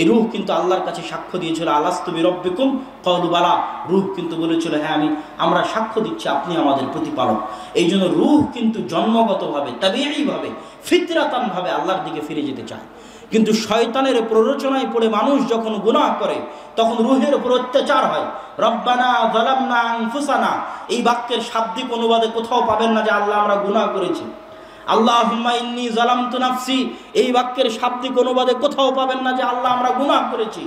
এই রূহ কিন্তু আল্লাহর কাছে সাক্ষ্য দিয়েছিল, আলাস্তু বিরব্বিকুম ক্বালু বালা। রূহ কিন্তু বলেছিল, হ্যাঁ আমরা সাক্ষ্য দিচ্ছি আপনি আমাদের প্রতিপালক। এই জন্য রূহ কিন্তু জন্মগতভাবে, তাবিঈভাবে, ফিতরাতানভাবে আল্লাহর দিকে ফিরে যেতে চায়। কিন্তু শয়তানের প্ররোচনায় পড়ে মানুষ যখন গুনাহ করে তখন রুহের উপর অত্যাচার হয়। রব্বানা যালামনা আনফুসানা, এই বাক্যের শাব্দিক অনুবাদে কোথাও পাবেন না যে আল্লাহ আমরা গুনাহ করেছি। আল্লাহুম্মা ইন্নী যালামতু নাফসি, এই বাক্যের শাব্দিক অনুবাদে কোথাও পাবেন না যে আল্লাহ আমরা গুনাহ করেছি।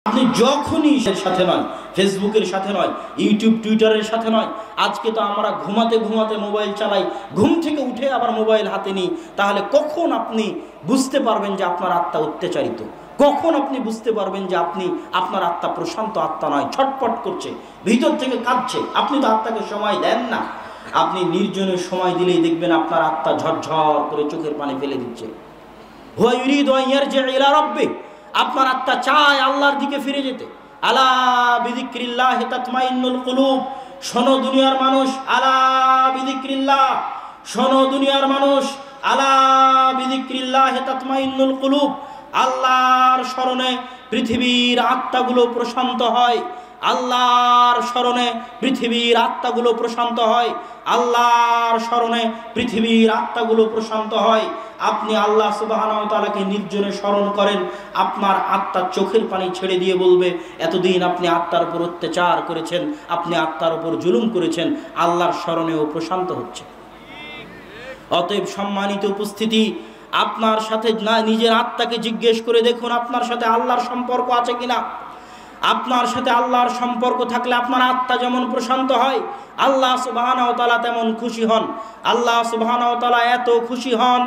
আপনি যখনই এর সাথে নয়, ফেসবুকের সাথে নয়, ইউটিউব টুইটারের সাথে নয়, আজকে তো আমরা ঘুমাতে ঘুমাতে মোবাইল চালাই, ঘুম থেকে উঠে আবার মোবাইল হাতে নিই, তাহলে কখন আপনি বুঝতে পারবেন যে আপনার আত্মা অত্যাচারিত? কখন আপনি বুঝতে পারবেন যে আপনার আত্মা প্রশান্ত আত্মা নয়, ছটপট করছে, ভিতর থেকে কাঁদছে? আপনি তো আত্মাকে সময় দেন না। আপনি নির্জনের সময় দিলেই দেখবেন আপনার আত্মা ঝরঝর করে চোখের পানি ফেলে দিচ্ছে। হুয়া ইউরিদু আন ইয়ারজি'a ইলা রাব্বিহি, আপনার আত্মা চায় আল্লাহর দিকে ফিরে যেতে। আলা বিযিক্রিল্লাহি তাতমাইন্নুল কুলুব, শোনো দুনিয়ার মানুষ, আলা বিযিক্রিল্লাহ, শোনো দুনিয়ার মানুষ, আলা বিযিক্রিল্লাহি তাতমাইন্নুল কুলুব, আল্লাহর স্মরণে পৃথিবীর আত্মাগুলো প্রশান্ত হয়। আল্লাহর স্মরণে পৃথিবীর আত্মাগুলো প্রশান্ত হয়। আল্লাহর স্মরণে পৃথিবীর আত্মাগুলো প্রশান্ত হয়। আপনি আল্লাহ সুবহানাহু ওয়া তাআলাকে নির্জনে স্মরণ করেন, আপনার আত্মার চোখের পানি ছেড়ে দিয়ে বলবে, এতদিন আপনি আত্মার উপর অত্যাচার করেছেন, আপনি আত্মার উপর জুলুম করেছেন, আল্লাহর স্মরণেও প্রশান্ত হচ্ছে। অতএব সম্মানিত উপস্থিতি, আপনার সাথে না নিজের আত্মাকে জিজ্ঞেস করে দেখুন আপনার সাথে আল্লাহর সম্পর্ক আছে কিনা। আপনার সাথে আল্লাহর সম্পর্ক থাকলে আপনার আত্মা যেমন প্রশান্ত হয়, আল্লাহ সুবহানাহু ওয়া তাআলা তেমন খুশি হন। আল্লাহ সুবহানাহু ওয়া তাআলা এত খুশি হন,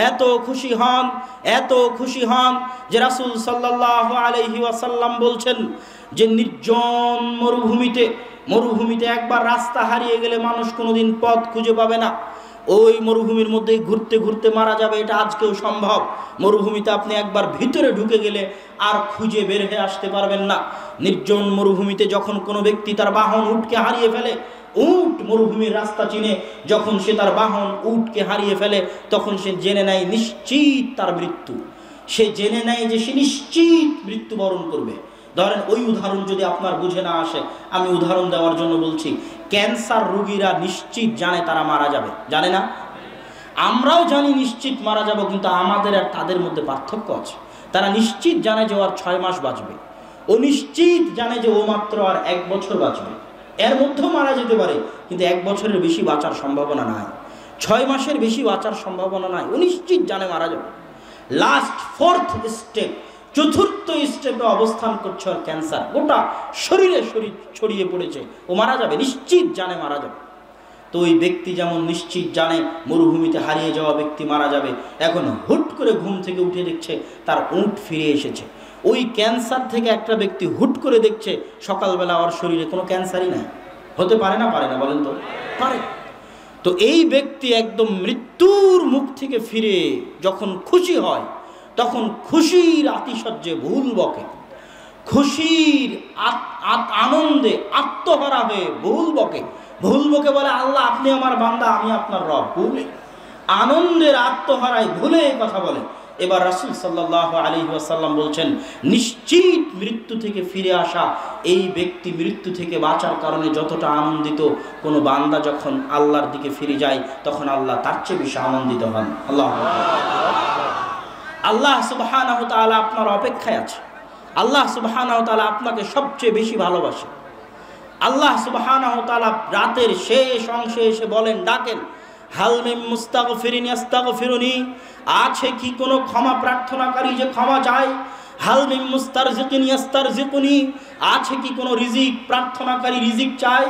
এত খুশি হন, এত খুশি হন যে রাসূল সাল্লাল্লাহু আলাইহি ওয়াসাল্লাম বলছেন যে নির্জন মরুভূমিতে একবার রাস্তা হারিয়ে গেলে মানুষ কোনোদিন পথ খুঁজে পাবে না। ওই মরুভূমির মধ্যে ঘুরতে ঘুরতে মারা যাবে, এটা আজকেও সম্ভব। মরুভূমিতে আপনি একবার ভিতরে ঢুকে গেলে আর খুঁজে বের হয়ে আসতে পারবেন না। নির্জন মরুভূমিতে যখন কোনো ব্যক্তি তার বাহন উটকে হারিয়ে ফেলে, উট মরুভূমির রাস্তা চিনে যখন সে তার বাহন উটকে হারিয়ে ফেলে, তখন সে জেনে নেয় নিশ্চিত তার মৃত্যু। সে জেনে নেয় যে সে নিশ্চিত মৃত্যুবরণ করবে। ধরেন ওই উদাহরণ যদি আপনার বুঝে না আসে, আমি উদাহরণ দেওয়ার জন্য বলছি, ক্যান্সার রোগীরা নিশ্চিত জানে তারা মারা যাবে, জানে না? আমরাও জানি নিশ্চিত মারা যাব, কিন্তু আমাদের আর তাদের মধ্যে পার্থক্য আছে। তারা নিশ্চিত জানে যে ও আর 6 মাস বাঁচবে, ও নিশ্চিত জানে যে ও মাত্র আর 1 বছর বাঁচবে। এর মধ্যেও মারা যেতে পারে, কিন্তু 1 বছরের বেশি বাঁচার সম্ভাবনা নাই, 6 মাসের বেশি বাঁচার সম্ভাবনা নাই। ও নিশ্চিত জানে মারা যাবে। লাস্ট 4th স্টেপ, চতুর্থ স্টেপে অবস্থান করছে ওর ক্যান্সার, গোটা শরীর ছড়িয়ে পড়েছে, ও মারা যাবে, নিশ্চিত জানে মারা যাবে। তো ওই ব্যক্তি যেমন নিশ্চিত জানে মরুভূমিতে হারিয়ে যাওয়া ব্যক্তি মারা যাবে, এখন হুট করে ঘুম থেকে উঠে দেখছে তার উট ফিরে এসেছে। ওই ক্যান্সার থেকে একটা ব্যক্তি হুট করে দেখছে সকালবেলা ওর শরীরে কোনো ক্যান্সারই নাই। হতে পারে না? পারে না? বলেন তো। পারে। তো এই ব্যক্তি একদম মৃত্যুর মুখ থেকে ফিরে যখন খুশি হয়, তখন খুশির আতিশয্যে ভুল বকে, খুশির আনন্দে আত্মহারা হয়ে ভুল বকে বলে, আল্লাহ আপনি আমার বান্দা, আমি আপনার রব। ভুলে আনন্দের আত্মহারায় ভুলে কথা বলে। এবার রাসূল সাল্লাল্লাহু আলাইহি ওয়াসাল্লাম বলছেন, নিশ্চিত মৃত্যু থেকে ফিরে আসা এই ব্যক্তি মৃত্যু থেকে বাঁচার কারণে যতটা আনন্দিত, কোনো বান্দা যখন আল্লাহর দিকে ফিরে যায় তখন আল্লাহ তার চেয়ে বেশি আনন্দিত হন। আল্লাহ সুবহানাহু ওয়া তাআলা আপনার অপেক্ষায় আছে। আল্লাহ সুবহানাহু ওয়া তাআলা আপনাকে সবচেয়ে বেশি ভালোবাসে। আল্লাহ সুবহানাহু ওয়া তাআলা রাতের শেষ অংশে এসে বলেন, ডাকেন, হাল মিন মুস্তাগফিরিন ইস্তাগফিরুনি, আছে কি কোনো ক্ষমা প্রার্থনাকারী যে ক্ষমা চায়? হাল মিন মুস্তারজিকিন ইস্তারজিকুনি, আছে কি কোনো রিজিক প্রার্থনাকারী রিজিক চায়?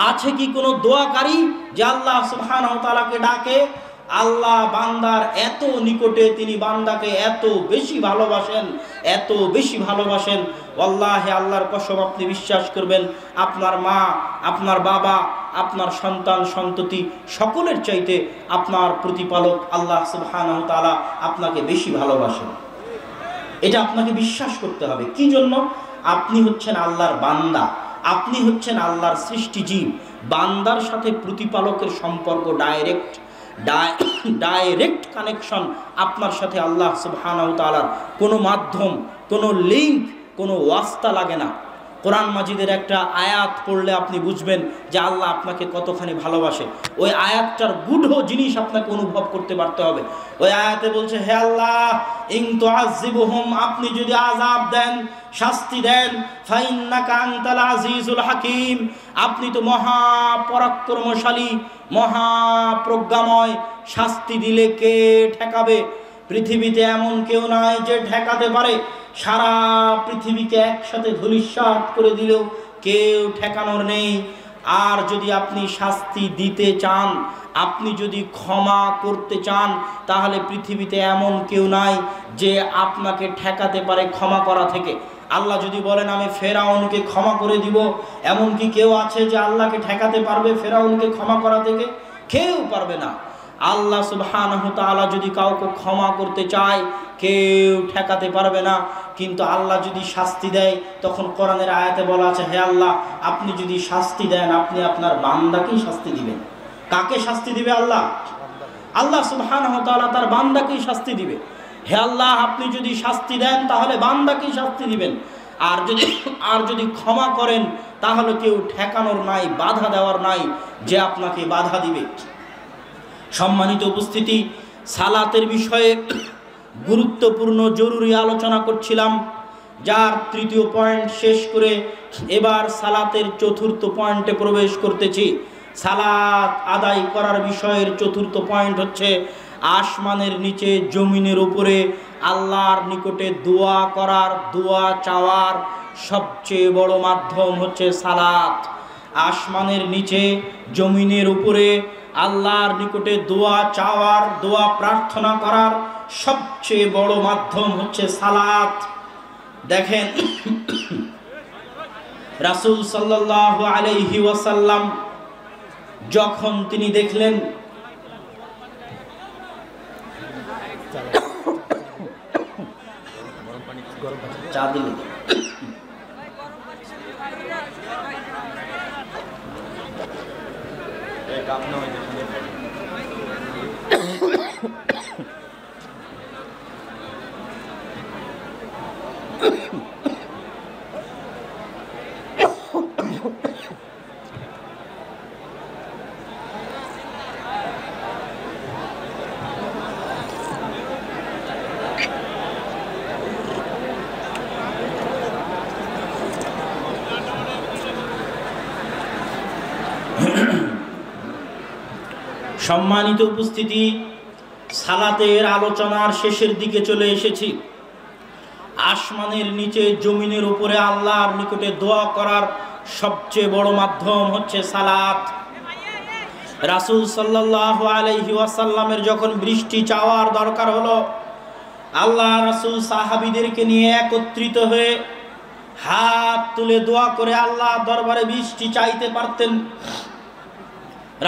আছে কি কোনো দোয়াকারী যে আল্লাহ সুবহানাহু ওয়া তাআলাকে ডাকে? আল্লাহ বান্দার এত নিকটে, তিনি বান্দাকে এত বেশি ভালোবাসেন, এত বেশি ভালোবাসেন। ওয়াল্লাহি আল্লাহর কসম, আপনি বিশ্বাস করবেন, আপনার মা, আপনার বাবা, আপনার সন্তান সন্ততি সকলের চাইতে আপনার প্রতিপালক আল্লাহ সুবহানাহু ওয়া তাআলা আপনাকে বেশি ভালোবাসেন। এটা আপনাকে বিশ্বাস করতে হবে। কি জন্য? আপনি হচ্ছেন আল্লাহর বান্দা, আপনি হচ্ছেন আল্লাহর সৃষ্টিজীব। বান্দার সাথে প্রতিপালকের সম্পর্ক ডাইরেক্ট কানেকশন আপনার সাথে আল্লাহ সুবহানাহু ওয়া তাআলার। কোনো মাধ্যম, কোনো লিঙ্ক, কোনো ওয়াস্তা লাগে না, কোরআন মাজিদের একটা আয়াত পড়লে আপনি বুঝবেন যে আল্লাহ আপনাকে কতখানি ভালোবাসে। ওই আয়াতটার গূঢ় জিনিস আপনাকে অনুভব করতে পারতে হবে। ওই আয়াতে বলছে, হে আল্লাহ, ইন তুআযিবুহুম, আপনি যদি আযাব দেন, শাস্তি দেন, ফাইন্নাকা আনতাল আজিজুল হাকিম, আপনি তো মহা পরাক্রমশালী, মহা প্রজ্ঞাময়, শাস্তি দিলে কে ঠেকাবে? পৃথিবীতে এমন কেউ নাই যে ঠেকাতে পারে। সারা পৃথিবীকে একসাথে ধূলিসাৎ করে দিলেও কেউ ঠেকানোর নেই। আর যদি আপনি শাস্তি দিতে চান, আপনি যদি ক্ষমা করতে চান, তাহলে পৃথিবীতে এমন কেউ নাই যে আপনাকে ঠেকাতে পারে ক্ষমা করা থেকে। আল্লাহ যদি বলেন আমি ফেরাউনকে ক্ষমা করে দিব, এমন কি কেউ আছে যে আল্লাহকে ঠেকাতে পারবে ফেরাউনকে ক্ষমা করা থেকে? কেউ পারবে না। আল্লাহ সুবহানাহু তাআলা যদি কাউকে ক্ষমা করতে চায়, কেউ ঠেকাতে পারবে না। কিন্তু আল্লাহ যদি শাস্তি দেয়, তখন কোরআনের আয়াতে বলা আছে, হে আল্লাহ, আপনি যদি শাস্তি দেন, আপনি আপনার বান্দাকেই শাস্তি দিবেন। কাকে শাস্তি দিবে? আল্লাহ। আল্লাহ সুবহানাহু তাআলা তার বান্দাকেই শাস্তি দিবে। হে আল্লাহ, আপনি যদি শাস্তি দেন, তাহলে বান্দাকেই শাস্তি দিবেন। আর যদি ক্ষমা করেন, তাহলে কেউ ঠেকানোর নাই, বাধা দেওয়ার নাই যে আপনাকে বাধা দিবে। সম্মানিত উপস্থিতি, সালাতের বিষয়ে গুরুত্বপূর্ণ জরুরি আলোচনা করছিলাম, যার তৃতীয় পয়েন্ট শেষ করে এবার সালাতের চতুর্থ পয়েন্টে প্রবেশ করতেছি। সালাত আদায় করার বিষয়ের চতুর্থ পয়েন্ট হচ্ছে আসমানের নিচে জমিনের উপরে আল্লাহর নিকটে দোয়া করার, দোয়া চাওয়ার সবচেয়ে বড় মাধ্যম হচ্ছে সালাত। আসমানের নিচে জমিনের উপরে আল্লাহর নিকটে দোয়া চাওয়ার, দোয়া প্রার্থনা করার সবচেয়ে বড় মাধ্যম হচ্ছে সালাত। দেখেন, রাসূল সাল্লাল্লাহু আলাইহি ওয়াসাল্লাম যখন তিনি দেখলেন চা দিলে সম্মানিত উপস্থিতি, সালাতের আলোচনার শেষের দিকে চলে এসেছি। আসমানের নিচে জমিনের উপরে আল্লাহর নিকটে দোয়া করার সবচেয়ে বড় মাধ্যম হচ্ছে সালাত। রাসূল সাল্লাল্লাহু আলাইহি ওয়াসাল্লামের যখন বৃষ্টি চাওয়ার দরকার হলো, আল্লাহ রাসূল সাহাবীদেরকে নিয়ে একত্রিত হয়ে হাত তুলে দোয়া করে আল্লাহ দরবারে বৃষ্টি চাইতে পারতেন।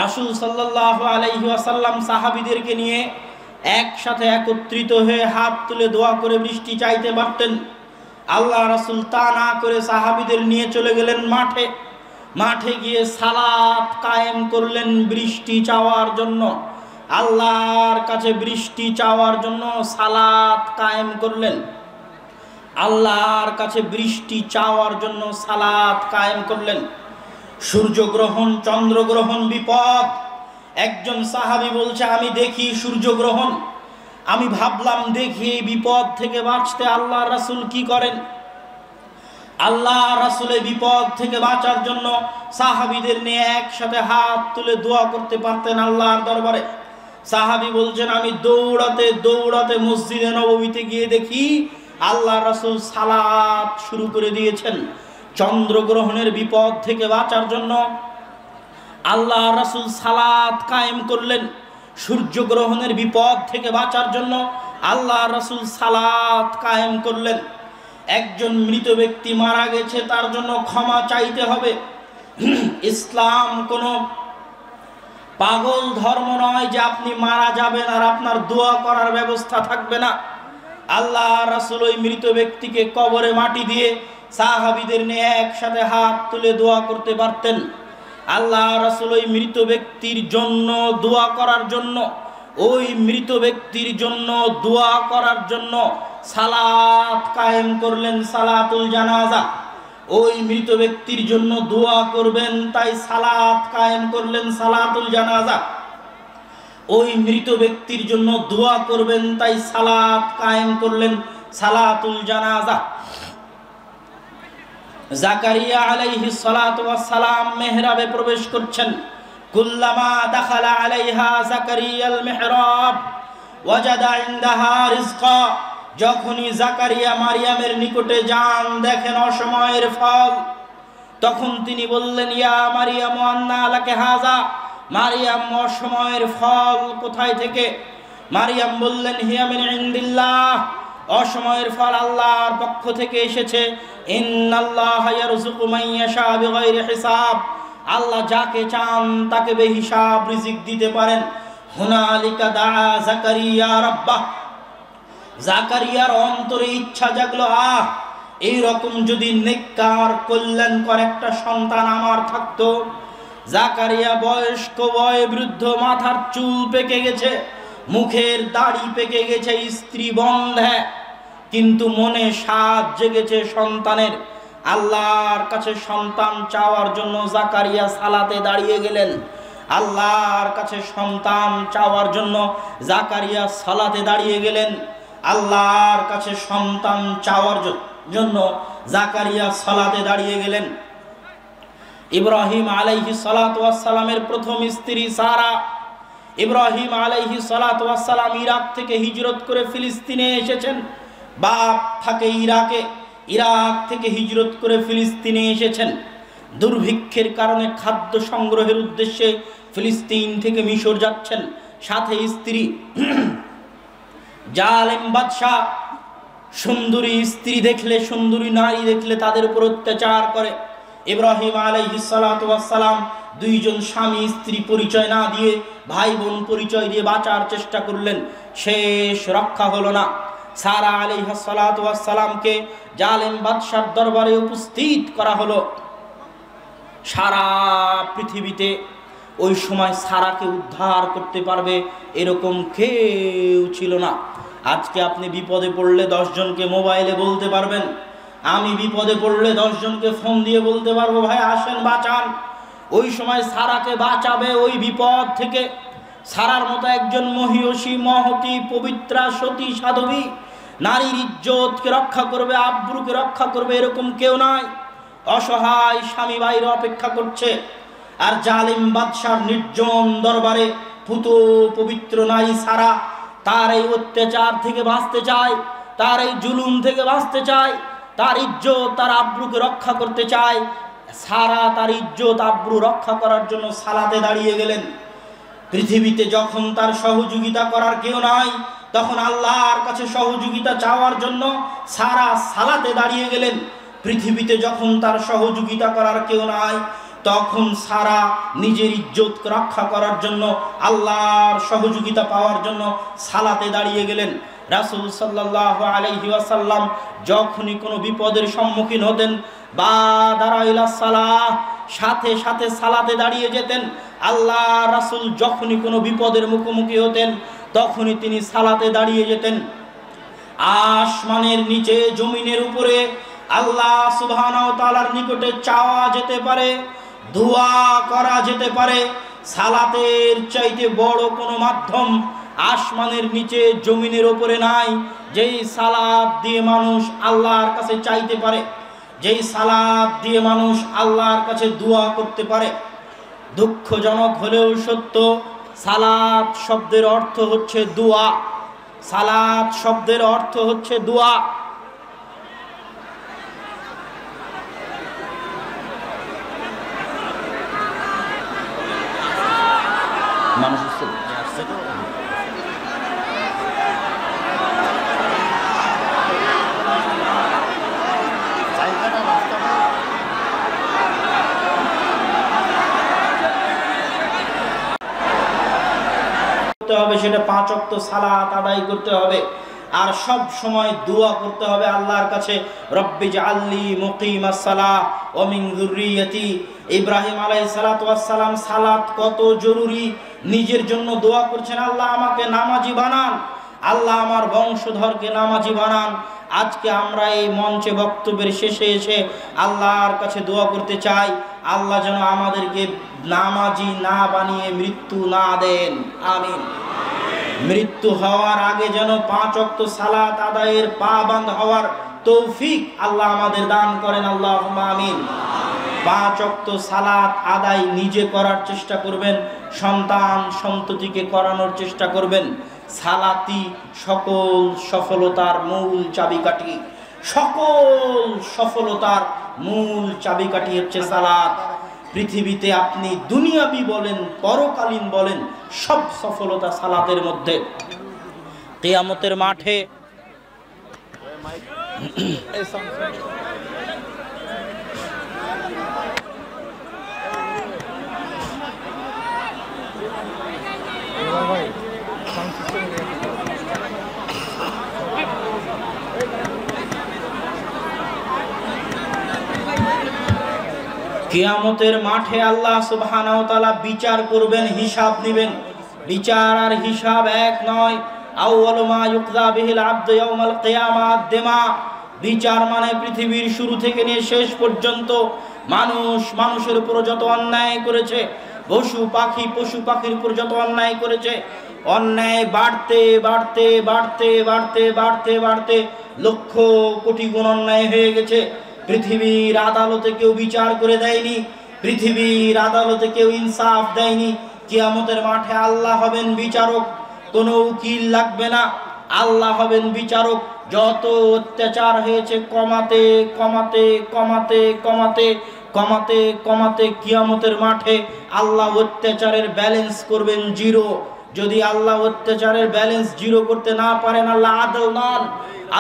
রাসূল সাল্লাল্লাহু আলাইহি ওয়াসাল্লাম সাহাবীদেরকে নিয়ে একসাথে একত্রিত হয়ে হাত তুলে দোয়া করে বৃষ্টি চাইতে পারতেন। আল্লাহ রাসূল তা না করে সাহাবীদের নিয়ে চলে গেলেন মাঠে গিয়ে সালাত কায়েম করলেন বৃষ্টি চাওয়ার জন্য। আল্লাহর কাছে বৃষ্টি চাওয়ার জন্য সালাত কায়েম করলেন। আল্লাহর কাছে বৃষ্টি চাওয়ার জন্য সালাত কায়েম করলেন। সূর্যগ্রহণ, চন্দ্রগ্রহণ বিপদ। একজন সাহাবী বলছে, আমি দেখি সূর্যগ্রহণ, আমি ভাবলাম দেখি বিপদ থেকে বাঁচতে আল্লাহ রাসূল কি করেন। আল্লাহ রাসূলের বিপদ থেকে বাঁচার জন্য সাহাবীদের নিয়ে একসাথে হাত তুলে দোয়া করতে পারতেন আল্লাহর দরবারে। সাহাবী বলছেন, আমি দৌড়াতে দৌড়াতে মসজিদে নববীতে গিয়ে দেখি আল্লাহ রাসূল সালাত শুরু করে দিয়েছেন। চন্দ্রগ্রহণের বিপদ থেকে বাঁচার জন্য আল্লাহ রাসূল সালাত কায়েম করলেন। সূর্যগ্রহণের বিপদ থেকে বাঁচার জন্য আল্লাহ রাসূল সালাত কায়েম করলেন। একজন মৃত ব্যক্তি মারা গেছে, তার জন্য ক্ষমা চাইতে হবে। ইসলাম কোনো পাগল ধর্ম নয় যে আপনি মারা যাবেন আর আপনার দোয়া করার ব্যবস্থা থাকবে না। আল্লাহ রাসূল ওই মৃত ব্যক্তিকে কবরে মাটি দিয়ে সাহাবীদের নিয়ে একসাথে হাত তুলে দোয়া করতে পারতেন। আল্লাহ রাসূল ওই মৃত ব্যক্তির জন্য দোয়া করার জন্য, ওই মৃত ব্যক্তির জন্য দোয়া করার জন্য সালাত কায়েম করলেন, সালাতুল জানাজা। ওই মৃত ব্যক্তির জন্য দোয়া করবেন, তাই সালাত কায়েম করলেন, সালাতুল জানাজা। ওই মৃত ব্যক্তির জন্য দোয়া করবেন, তাই সালাত কায়েম করলেন, সালাতুল জানাজা। জাকারিয়া আলাইহিস সালাতু ওয়াস সালাম মেহরাবে প্রবেশ করছেন। কুল্লামা দাখালা আলাইহা জাকারিয়াল মিহরাব ওয়াজাদা ইনদাহা রিজকা। যখনই জাকারিয়া মারিয়ামের নিকটে যান, দেখেন অসময়ের ফল। তখন তিনি বললেন, ইয়া মারিয়াম আন্না লাকি হাযা। মারিয়াম, অসময়ের ফল কোথায় থেকে? মারিয়াম বললেন, হিয়া মিন ইনদিল্লাহ। অসময়ের ফল আল্লাহর পক্ষ থেকে এসেছে। ইন্নাল্লাহা ইয়ারযুকু মান ইয়াশা বিগাইরি হিসাব। আল্লাহ যাকে চান তাকে বেহিসাব রিজিক দিতে পারেন। হুনালিকা দাআ জাকারিয়া রাব্বাহ। জাকারিয়ার অন্তরে ইচ্ছা জাগলো, এই রকম যদি নেককার কল্যাণকর একটা সন্তান আমার থাকতো। জাকারিয়া বয়স্ক, বয়োবৃদ্ধ, মাথার চুল পেকে গেছে, মুখের দাড়ি পেকে গেছে, স্ত্রী বন্ধে, কিন্তু মনে সাধ জেগেছে সন্তানের। আল্লাহর কাছে সন্তান চাওয়ার জন্য জাকারিয়া সালাতে দাঁড়িয়ে গেলেন। আল্লাহর কাছে সন্তান চাওয়ার জন্য জাকারিয়া সালাতে দাঁড়িয়ে গেলেন। আল্লাহর কাছে সন্তান চাওয়ার জন্য জাকারিয়া সালাতে দাঁড়িয়ে গেলেন। ইব্রাহিম আলাইহিস সালাতু ওয়াস সালামের প্রথম স্ত্রী সারা। ইব্রাহিম আলাইহিস সালাতু ওয়াস সালাম ইরাক থেকে হিজরত করে ফিলিস্তিনে এসেছেন। বাপ থাকে ইরাকে, ইরাক থেকে হিজরত করে ফিলিস্তিনে এসেছেন। দুর্ভিক্ষের কারণে খাদ্য সংগ্রহের উদ্দেশ্যে ফিলিস্তিন থেকে মিশর যাচ্ছেন, সাথে স্ত্রী। জালেম বাদশাহ সুন্দরী স্ত্রী দেখলে, সুন্দরী নারী দেখলে তাদের উপর অত্যাচার করে। ইব্রাহিম আলাইহিস সালাতু ওয়াস সালাম দুইজন স্বামী স্ত্রী পরিচয় না দিয়ে ভাই বোন পরিচয় দিয়ে বাঁচার চেষ্টা করলেন, শেষ রক্ষা হলো না। সারা আলাইহিস সালাতু ওয়াস সালামকে জালেম বাদশার দরবারে উপস্থিত করা হলো। সারা পৃথিবীতে ওই সময় সারাকে উদ্ধার করতে পারবে এরকম কেউ ছিল না। আজকে আপনি বিপদে পড়লে 10 জনকে মোবাইলে বলতে পারবেন, আমি বিপদে পড়লে 10 জনকে ফোন দিয়ে বলতে পারবো, ভাই আসেন বাঁচান। ওই সময় সারাকে বাঁচাবে ওই বিপদ থেকে। সারার মতো একজন মহিয়সী, মহতী, পবিত্রা, সতী, সাধবী, নারীর ইজ্জতকে রক্ষা করবে, আব্রুকে রক্ষা করবে, এরকম কেউ নাই। অসহায় স্বামী বাইরে অপেক্ষা করছে, আর জালিম বাদশার নির্জন দরবারে পুত পবিত্র নারী সারা তার এই অত্যাচার থেকে বাঁচতে চায়, তার এই জুলুম থেকে বাঁচতে চায়, তার ইজ্জত, তার আব্রুকে রক্ষা করতে চায়। সারা তার ইজ্জত আব্রু রক্ষা করার জন্য সালাতে দাঁড়িয়ে গেলেন। পৃথিবীতে যখন তার সহযোগিতা করার কেউ নাই, তখন আল্লাহর কাছে সহযোগিতা চাওয়ার জন্য সারা সালাতে দাঁড়িয়ে গেলেন। পৃথিবীতে যখন তার সহযোগিতা করার কেউ নাই, তখন সারা নিজের ইজ্জত রক্ষা করার জন্য, আল্লাহর সহযোগিতা পাওয়ার জন্য সালাতে দাঁড়িয়ে গেলেন। রাসূল সাল্লাল্লাহু আলাইহি ওয়াসাল্লাম যখনই কোনো বিপদের সম্মুখীন হতেন, বাদারা ইলা সালাহ, সাথে সাথে সালাতে দাঁড়িয়ে যেতেন। আল্লাহ রাসূল যখনই কোনো বিপদের মুখোমুখি হতেন, তখনই তিনি সালাতে দাঁড়িয়ে যেতেন। আসমানের নিচে, জমিনের উপরে আল্লাহ সুবহানাহু ওয়া তাআলার নিকটে চাওয়া যেতে পারে, দোয়া করা যেতে পারে। সালাতের চাইতে বড় কোনো মাধ্যম আসমানের নিচে, জমিনের উপরে নাই। যেই সালাত দিয়ে মানুষ আল্লাহর কাছে চাইতে পারে, যেই সালাত দিয়ে মানুষ আল্লাহর কাছে দোয়া করতে পারে। দুঃখজনক হলেও সত্য, সালাত শব্দের অর্থ হচ্ছে দোয়া। সালাত শব্দের অর্থ হচ্ছে দোয়া। মানুষ হবে, সেটা 5 ওয়াক্ত সালাত আদায় করতে হবে। আর সব সময় দোয়া করতে হবে আল্লাহর কাছে, রব্বি জাআলনি মুকিমাস সালাহ ওয়া মিন যুররিয়াতি। ইব্রাহিম আলাইহিস সালাতু ওয়াস সালাম সালাত কত জরুরি, নিজের জন্য দোয়া করছেন, আল্লাহ আমাকে নামাজি বানান, আল্লাহ আমার বংশধরকে নামাজি বানান, আজকে আমরা এই মঞ্চে বক্তব্যের শেষে এসে আল্লাহর কাছে দোয়া করতে চাই, আল্লাহ যেন আমাদেরকে নামাজি না বানিয়ে মৃত্যু না দেন, আমিন। মৃত্যু হওয়ার আগে যেন 5 ওয়াক্ত সালাত আদায়ের পাবন্দ হওয়ার তৌফিক আল্লাহ আমাদের দান করেন, আল্লাহুম্মা আমিন। 5 ওয়াক্ত সালাত আদায় নিজে করার চেষ্টা করবেন, সন্তান সন্ততিকে করানোর চেষ্টা করবেন। সালাতি সকল সফলতার মূল চাবিকাঠি, সকল সফলতার মূল চাবিকাঠি হচ্ছে সালাত। পৃথিবীতে আপনি দুনিয়াবি বলেন পরকালীন বলেন সব সফলতা সালাতের মধ্যে। কিয়ামতের মাঠে কিয়ামতের মাঠে আল্লাহ সুবহানাহু ওয়া তাআলা বিচার করবেন, হিসাব নেবেন। বিচার আর হিসাব এক নয়। আউয়ালু মা ইউকযা বিহিল আবদু ইয়াউমাল কিয়ামাত দিমা। বিচার মানে পৃথিবীর শুরু থেকে নিয়ে শেষ পর্যন্ত মানুষ মানুষের উপর যত অন্যায় করেছে, পশু পাখি পশু পাখির উপর যত অন্যায় করেছে, অন্যায় বাড়তে বাড়তে বাড়তে বাড়তে বাড়তে বাড়তে লক্ষ কোটি গুণ অন্যায় হয়ে গেছে। পৃথিবীর আদালতে কেউ বিচার করে দেয়নি, পৃথিবীর আদালতে কেউ ইনসাফ দেয়নি। কিয়ামতের মাঠে আল্লাহ হবেন বিচারক, কোনো উকিল লাগবে না, আল্লাহ হবেন বিচারক। যত অত্যাচার হয়েছে কমাতে কমাতে কমাতে কমাতে কমাতে কমাতে কিয়ামতের মাঠে আল্লাহ অত্যাচারের ব্যালেন্স করবেন জিরো। যদি আল্লাহ অত্যাচারের ব্যালেন্স জিরো করতে না পারেন, আল্লাহ আদল নন।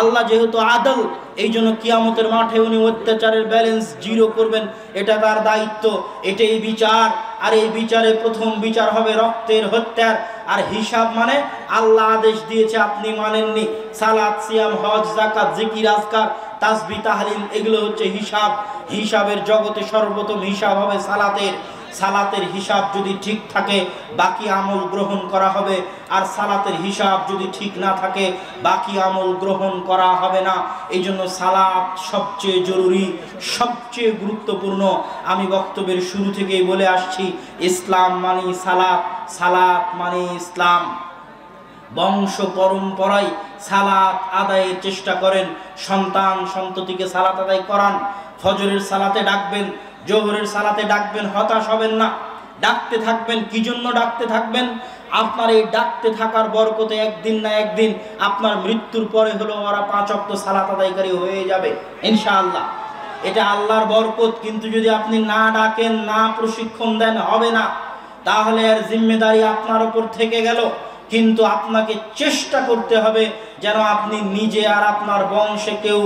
আল্লাহ যেহেতু আদল, এই জন্য কিয়ামতের মাঠে উনি অত্যাচারের ব্যালেন্স জিরো করবেন, এটা তার দায়িত্ব, এটাই বিচার। আর এই বিচারে প্রথম বিচার হবে রক্তের হত্যার। আর হিসাব মানে আল্লাহ আদেশ দিয়েছে আপনি মানেননি, সালাত সিয়াম হজ যাকাত জিকির আজকার তাসবিহ তাহলিল এগুলো হচ্ছে হিসাব। হিসাবের জগতে সর্বপ্রথম হিসাব হবে সালাতের। সালাতের হিসাব যদি ঠিক থাকে বাকি আমল গ্রহণ করা হবে, আর সালাতের হিসাব যদি ঠিক না থাকে বাকি আমল গ্রহণ করা হবে না। এই জন্য সালাত সবচেয়ে জরুরি, সবচেয়ে গুরুত্বপূর্ণ। আমি বক্তব্যের শুরু থেকেই বলে আসছি, ইসলাম মানে সালাত, সালাত মানে ইসলাম। বংশ পরম্পরায় সালাত আদায়ের চেষ্টা করেন, সন্তান সন্ততিকে সালাত আদায় করান। ফজরের সালাতে ডাকবেন, জোহরের সালাতে ডাকবেন, হতাশ হবেন না, ডাকতে থাকবেন। কি জন্য ডাকতে থাকবেন? আপনার এই ডাকতে থাকার বরকতে একদিন না একদিন আপনার মৃত্যুর পরে হলো ওরা 5 ওয়াক্ত সালাত আদায়কারী হয়ে যাবে ইনশাআল্লাহ। এটা আল্লাহর বরকত। কিন্তু যদি আপনি না ডাকেন, না প্রশিক্ষণ দেন, হবে না। তাহলে এর জিম্মেদারি আপনার উপর থেকে গেল। কিন্তু আপনাকে চেষ্টা করতে হবে যেন আপনি নিজে আর আপনার বংশে কেউ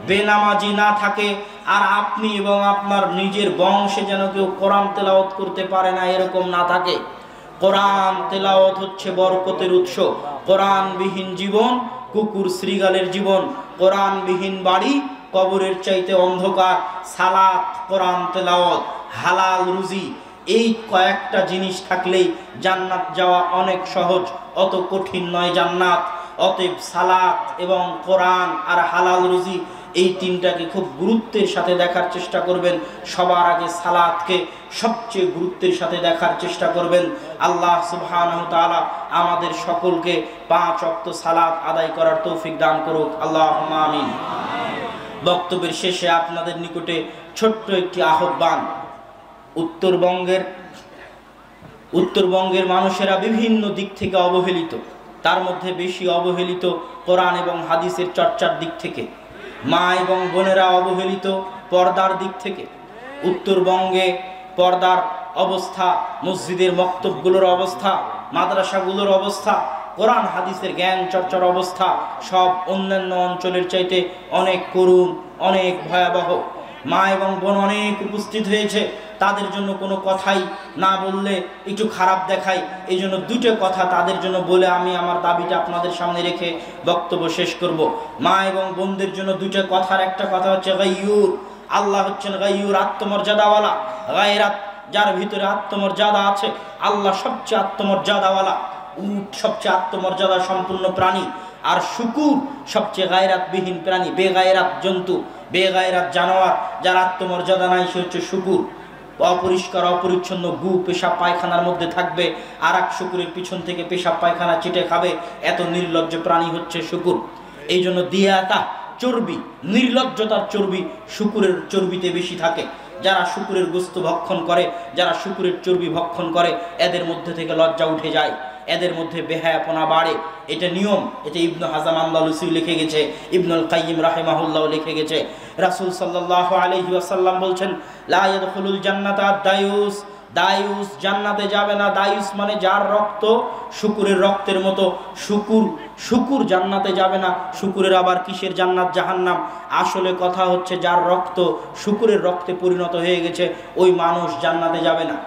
বেনামাজি না থাকে, আর আপনি এবং আপনার নিজের বংশে যেন কেউ কোরআন তেলাওয়াত করতে পারে না, এরকম না থাকে। কোরআন তেলাওয়াত হচ্ছে বরকতের উৎস। কোরআনবিহীন জীবন কুকুর শ্রীগালের জীবন, কোরআনবিহীন বাড়ি কবরের চাইতে অন্ধকার। সালাত, কোরআন তেলাওয়াত, হালাল রুজি, এই কয়েকটা জিনিস থাকলেই জান্নাত যাওয়া অনেক সহজ, অত কঠিন নয় জান্নাত। অতএব সালাত এবং কোরআন আর হালাল রুজি এই তিনটাকে খুব গুরুত্বের সাথে দেখার চেষ্টা করবেন। সবার আগে সালাতকে সবচেয়ে গুরুত্বের সাথে দেখার চেষ্টা করবেন। আল্লাহ সুবহানাহু ওয়া তাআলা আমাদের সকলকে 5 ওয়াক্ত সালাত আদায় করার তৌফিক দান করুক, আল্লাহুম্মা আমিন। বক্তব্যের শেষে আপনাদের নিকটে ছোট্ট একটি আহ্বান। উত্তরবঙ্গের মানুষেরা বিভিন্ন দিক থেকে অবহেলিত, তার মধ্যে বেশি অবহেলিত কোরআন এবং হাদিসের চর্চার দিক থেকে। মা এবং বোনেরা অবহেলিত পর্দার দিক থেকে। উত্তরবঙ্গে পর্দার অবস্থা, মসজিদের মক্তবগুলোর অবস্থা, মাদ্রাসাগুলোর অবস্থা, কোরআন হাদিসের জ্ঞান চর্চার অবস্থা সব অন্যান্য অঞ্চলের চাইতে অনেক করুণ, অনেক ভয়াবহ। মা এবং বোন অনেক উপস্থিত হয়েছে, তাদের জন্য কোনো কথাই না বললে একটু খারাপ দেখায়। এই জন্য দুটো কথা তাদের জন্য বলে আমি আমার দাবিটা আপনাদের সামনে রেখে বক্তব্য শেষ করব। মা এবং বোনদের জন্য দুটো কথার একটা কথা হচ্ছে গাইয়ুর। আল্লাহ হচ্ছেন গাইয়ুর, আত্মমর্যাদাওয়ালা। গায়রাত, যার ভিতরে আত্মমর্যাদা আছে, আল্লাহ সবচেয়ে আত্মমর্যাদাওয়ালা। উট সবচেয়ে আত্মমর্যাদা সম্পূর্ণ প্রাণী। আর শুকুর সবচেয়ে গায়রাতবিহীন প্রাণী, বেগায়রাত জন্তু, বেগায়রাত জানোয়ার, যার আত্মমর্যাদা নাই, সে হচ্ছে শুকুর। অপরিষ্কার অপরিচ্ছন্ন গু পেশাব পায়খানার মধ্যে থাকবে, আর এক শুকুরের পিছন থেকে পেশাব পায়খানা চিটে খাবে, এত নির্লজ্জ প্রাণী হচ্ছে শুকুর। এই জন্য দিয়াতা চর্বি, নির্লজ্জতার চর্বি শুকুরের চর্বিতে বেশি থাকে। যারা শুকুরের গোস্ত ভক্ষণ করে, যারা শুকুরের চর্বি ভক্ষণ করে, এদের মধ্যে থেকে লজ্জা উঠে যায়, এদের মধ্যে বেহায়াপনা বাড়ে। এটা নিয়ম। এটা ইবনু হাজাম আন্দালুসি লিখে গেছে, ইবনুল কাইয়িম রাহিমাহুল্লাহ লিখে গেছে। রাসূল সাল্লাল্লাহু আলাইহি ওয়াসাল্লাম বলছেন, লা ইয়াদখুলুল জান্নাতা আদ-দায়ুস, দায়ুস জান্নাতে যাবে না। দায়ুস মানে যার রক্ত শুকুরের রক্তের মতো। শুকুর জান্নাতে যাবে না। শুকুরের আবার কিসের জান্নাত জাহান্নাম? আসলে কথা হচ্ছে যার রক্ত শুকুরের রক্তে পরিণত হয়ে গেছে, ওই মানুষ জান্নাতে যাবে না।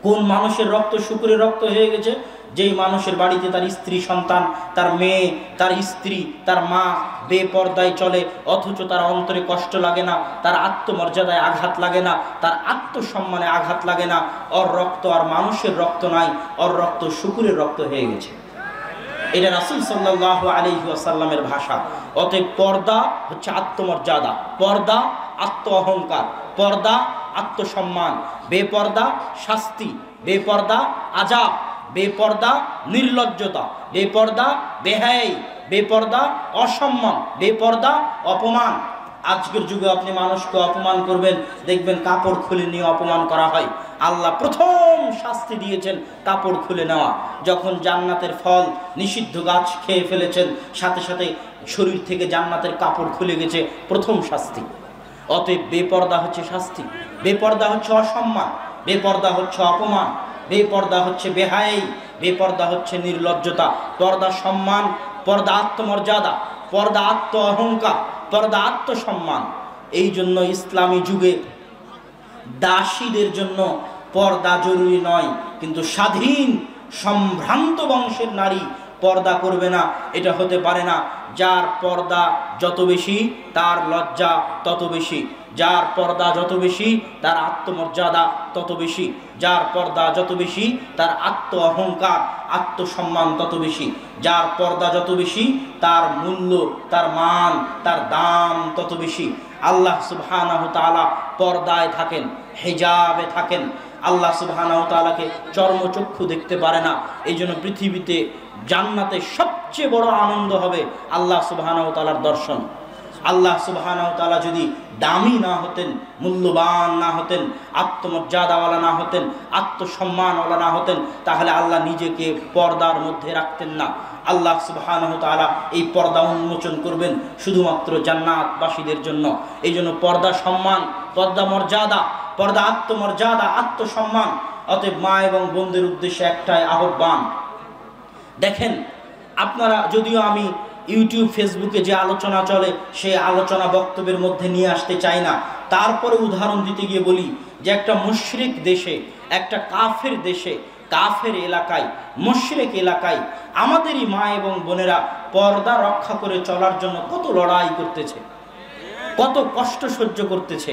কোন মানুষের রক্ত শুকুরের রক্ত হয়ে গেছে? যেই মানুষের বাড়িতে তার স্ত্রী সন্তান, তার মেয়ে, তার স্ত্রী, তার মা বেপর্দায় চলে, অথচ তার অন্তরে কষ্ট লাগে না, তার আত্মমর্যাদায় আঘাত লাগে না, তার আত্মসম্মানে আঘাত লাগে না। ওর রক্ত আর মানুষের রক্ত নাই, ওর রক্ত শুকুরের রক্ত হয়ে গেছে। এটা রাসূল সাল্লাল্লাহু আলাইহি ওয়াসাল্লামের ভাষা। অতএব পর্দা হচ্ছে আত্মমর্যাদা, পর্দা আত্ম অহংকার, পর্দা আত্মসম্মান। বেপর্দা শাস্তি, বেপর্দা আযাব, বেপর্দা নির্লজ্জতা, বেপর্দা বেহায়াই, বেপর্দা অসম্মান, বেপর্দা অপমান। আজকের যুগে আপনি মানুষকে অপমান করবেন, দেখবেন কাপড় খুলে নিয়ে অপমান করা হয়। আল্লাহ প্রথম শাস্তি দিয়েছেন কাপড় খুলে নেওয়া। যখন জান্নাতের ফল নিষিদ্ধ গাছ খেয়ে ফেলেছেন, সাথে সাথে শরীর থেকে জান্নাতের কাপড় খুলে গেছে, প্রথম শাস্তি। অতএব বেপর্দা হচ্ছে শাস্তি, বেপর্দা হচ্ছে অসম্মান, বেপর্দা হচ্ছে অপমান, বেপর্দা হচ্ছে বেহায়াই, বেপর্দা হচ্ছে নির্লজ্জতা। পর্দা সম্মান, পর্দা আত্মমর্যাদা, পর্দা আত্ম অহংকার, পর্দা আত্মসম্মান। এই জন্য ইসলামী যুগে দাসীদের জন্য পর্দা জরুরি নয়, কিন্তু স্বাধীন সম্ভ্রান্ত বংশের নারী পর্দা করবে না, এটা হতে পারে না। যার পর্দা যত বেশি তার লজ্জা তত বেশি, যার পর্দা যত বেশি তার আত্মমর্যাদা তত বেশি, যার পর্দা যত বেশি তার আত্ম অহংকার আত্মসম্মান তত বেশি, যার পর্দা যত বেশি তার মূল্য, তার মান, তার দাম তত বেশি। আল্লাহ সুবহানাহু তাআলা পর্দায় থাকেন, হিজাবে থাকেন। আল্লাহ সুবহানাহু তাআলাকে চর্মচক্ষু দেখতে পারে না। এই জন্য পৃথিবীতে জান্নাতে সবচেয়ে বড় আনন্দ হবে আল্লাহ সুবহানাহু তাআলার দর্শন। আল্লাহ সুবহানাহু তাআলা যদি দামি না হতেন, মূল্যবান না হতেন, আত্মমর্যাদাওয়ালা না হতেন, আত্মসম্মানওয়ালা না হতেন, তাহলে আল্লাহ নিজেকে পর্দার মধ্যে রাখতেন না। আল্লাহ সুবহানাহু তাআলা এই পর্দা উন্মোচন করবেন শুধুমাত্র জান্নাতবাসীদের জন্য। এই জন্য পর্দা সম্মান, পর্দা মর্যাদা, পর্দা আত্মমর্যাদা, আত্মসম্মান। অতএব মা এবং বোনদের উদ্দেশ্যে একটাই আহ্বান। দেখেন, আপনারা, যদিও আমি ইউটিউব ফেসবুকে যে আলোচনা চলে সেই আলোচনা বক্তব্যের মধ্যে নিয়ে আসতে চাই না, তারপরে উদাহরণ দিতে গিয়ে বলি যে একটা মুশরিক দেশে, একটা কাফের দেশে, কাফের এলাকায়, মুশরিক এলাকায় আমাদেরই মা এবং বোনেরা পর্দা রক্ষা করে চলার জন্য কত লড়াই করতেছে, কত কষ্ট সহ্য করতেছে।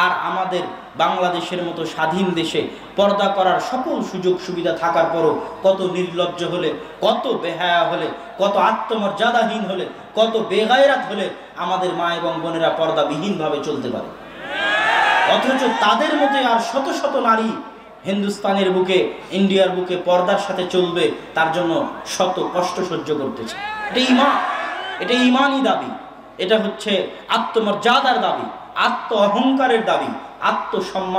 আর আমাদের বাংলাদেশের মতো স্বাধীন দেশে পর্দা করার সকল সুযোগ সুবিধা থাকার পরও কত নির্লজ্জ হলে, কত বেহায়া হলে, কত আত্মমর্যাদাহীন হলে, কত বেগায়রাত হলে আমাদের মা এবং বোনেরা পর্দাবিহীনভাবে চলতে পারে। অথচ তাদের মধ্যে আর শত শত নারী হিন্দুস্তানের বুকে, ইন্ডিয়ার বুকে পর্দার সাথে চলবে, তার জন্য শত কষ্ট সহ্য করতেছে। এটা ঈমান, এটা ঈমানি দাবি, এটা হচ্ছে আত্মমর্যাদার দাবি, আত্ম অহংকারের দাবি, আত্মসম্মান।